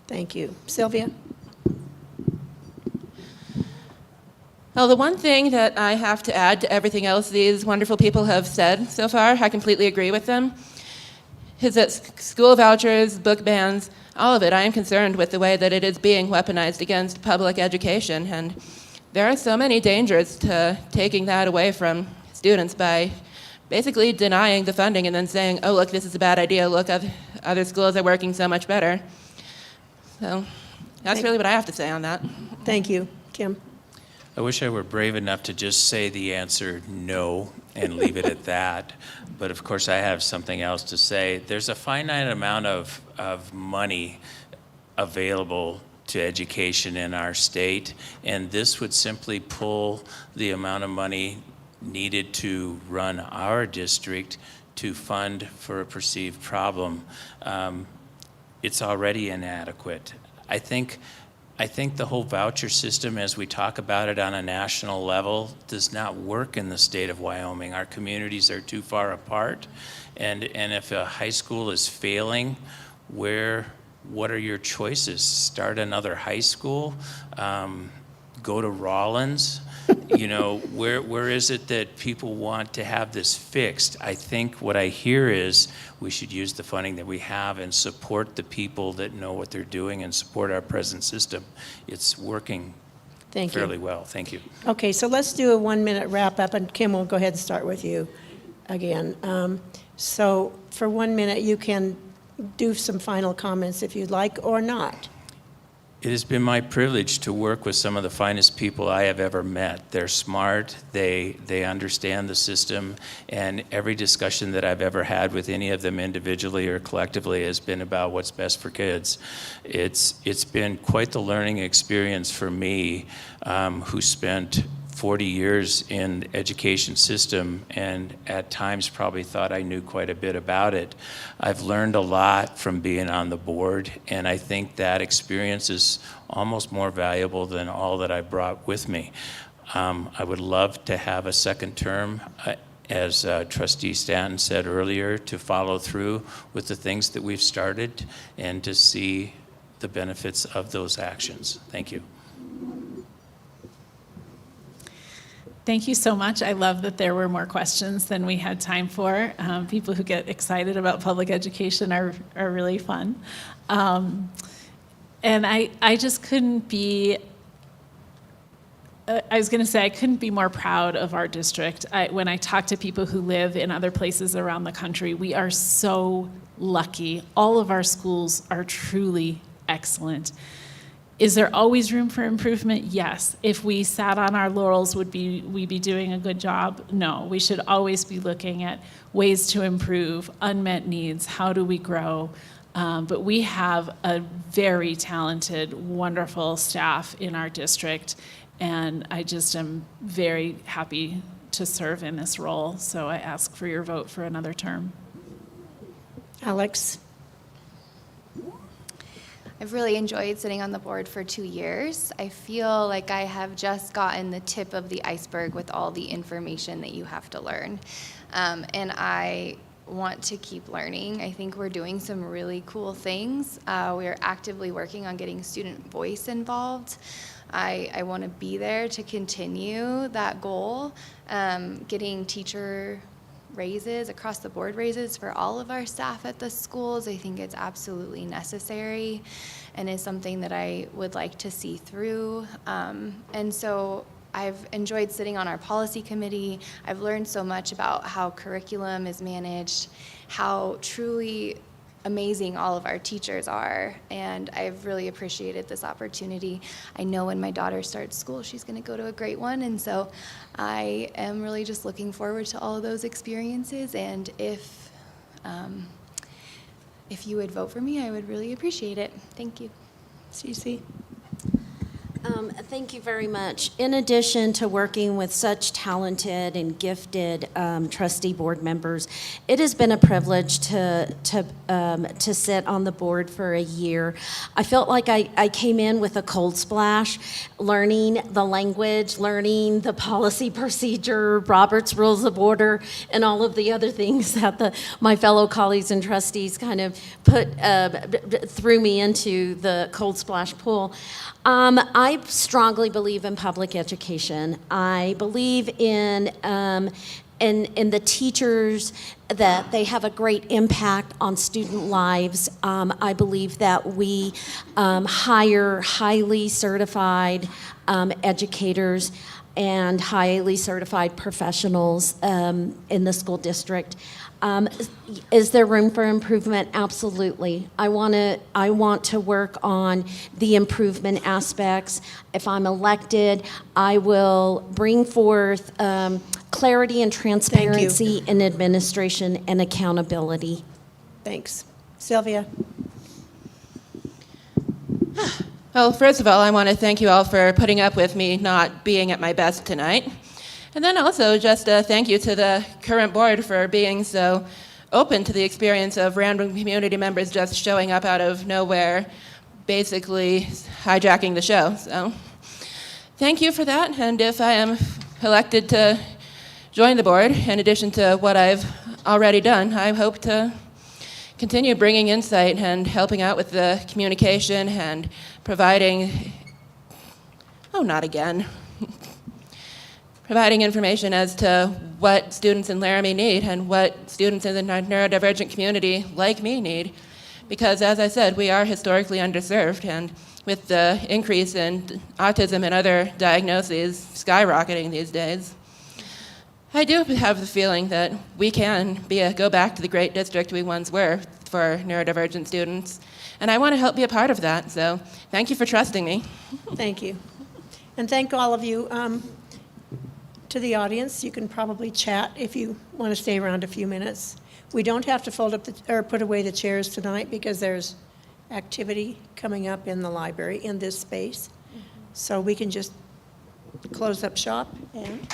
Thank you. Sylvia? Well, the one thing that I have to add to everything else these wonderful people have said so far, I completely agree with them, is that school vouchers, book bans, all of it, I am concerned with the way that it is being weaponized against public education. And there are so many dangers to taking that away from students by basically denying the funding and then saying, oh, look, this is a bad idea. Look, other schools are working so much better. So that's really what I have to say on that. Thank you. Kim? I wish I were brave enough to just say the answer no and leave it at that. But of course, I have something else to say. There's a finite amount of money available to education in our state, and this would simply pull the amount of money needed to run our district to fund for a perceived problem. It's already inadequate. I think the whole voucher system, as we talk about it on a national level, does not work in the state of Wyoming. Our communities are too far apart. And if a high school is failing, what are your choices? Start another high school? Go to Rollins? you know, where is it that people want to have this fixed? I think what I hear is we should use the funding that we have and support the people that know what they're doing and support our present system. It's working Thank you. fairly well. Thank you. Okay, so let's do a 1-minute wrap-up, and Kim, we'll go ahead and start with you again. So for 1 minute, you can do some final comments if you'd like, or not. It has been my privilege to work with some of the finest people I have ever met. They're smart, they understand the system, and every discussion that I've ever had with any of them individually or collectively has been about what's best for kids. It's been quite the learning experience for me, who spent 40 years in the education system and at times probably thought I knew quite a bit about it. I've learned a lot from being on the board, and I think that experience is almost more valuable than all that I brought with me. I would love to have a second term, as Trustee Stanton said earlier, to follow through with the things that we've started and to see the benefits of those actions. Thank you. Thank you so much. I love that there were more questions than we had time for. People who get excited about public education are really fun. And I just couldn't be, I was going to say, I couldn't be more proud of our district. When I talk to people who live in other places around the country, we are so lucky. All of our schools are truly excellent. Is there always room for improvement? Yes. If we sat on our laurels, would we be doing a good job? No. We should always be looking at ways to improve, unmet needs, how do we grow? But we have a very talented, wonderful staff in our district, and I just am very happy to serve in this role. So I ask for your vote for another term. Alex? I've really enjoyed sitting on the board for 2 years. I feel like I have just gotten the tip of the iceberg with all the information that you have to learn. And I want to keep learning. I think we're doing some really cool things. We're actively working on getting student voice involved. I want to be there to continue that goal, getting teacher raises, across the board raises for all of our staff at the schools. I think it's absolutely necessary and is something that I would like to see through. And so I've enjoyed sitting on our policy committee. I've learned so much about how curriculum is managed, how truly amazing all of our teachers are, and I've really appreciated this opportunity. I know when my daughter starts school, she's going to go to a great one, and so I am really just looking forward to all of those experiences, and if you would vote for me, I would really appreciate it. Thank you. Cece? Thank you very much. In addition to working with such talented and gifted trustee board members, it has been a privilege to sit on the board for a year. I felt like I came in with a cold splash, learning the language, learning the policy procedure, Robert's Rules of Order, and all of the other things that my fellow colleagues and trustees kind of threw me into the cold splash pool. I strongly believe in public education. I believe in the teachers, that they have a great impact on student lives. I believe that we hire highly certified educators and highly certified professionals in the school district. Is there room for improvement? Absolutely. I want to work on the improvement aspects. If I'm elected, I will bring forth clarity and transparency in administration and accountability. Thanks. Sylvia? Well, first of all, I want to thank you all for putting up with me not being at my best tonight. And then also just a thank you to the current board for being so open to the experience of random community members just showing up out of nowhere, basically hijacking the show. So thank you for that. And if I am elected to join the board, in addition to what I've already done, I hope to continue bringing insight and helping out with the communication and providing, oh, not again. providing information as to what students in Laramie need and what students in the neurodivergent community like me need. Because as I said, we are historically underserved, and with the increase in autism and other diagnoses skyrocketing these days, I do have the feeling that we can go back to the great district we once were for neurodivergent students. And I want to help be a part of that, so thank you for trusting me. Thank you. And thank all of you. To the audience, you can probably chat if you want to stay around a few minutes. We don't have to fold up or put away the chairs tonight because there's activity coming up in the library in this space. So we can just close up shop and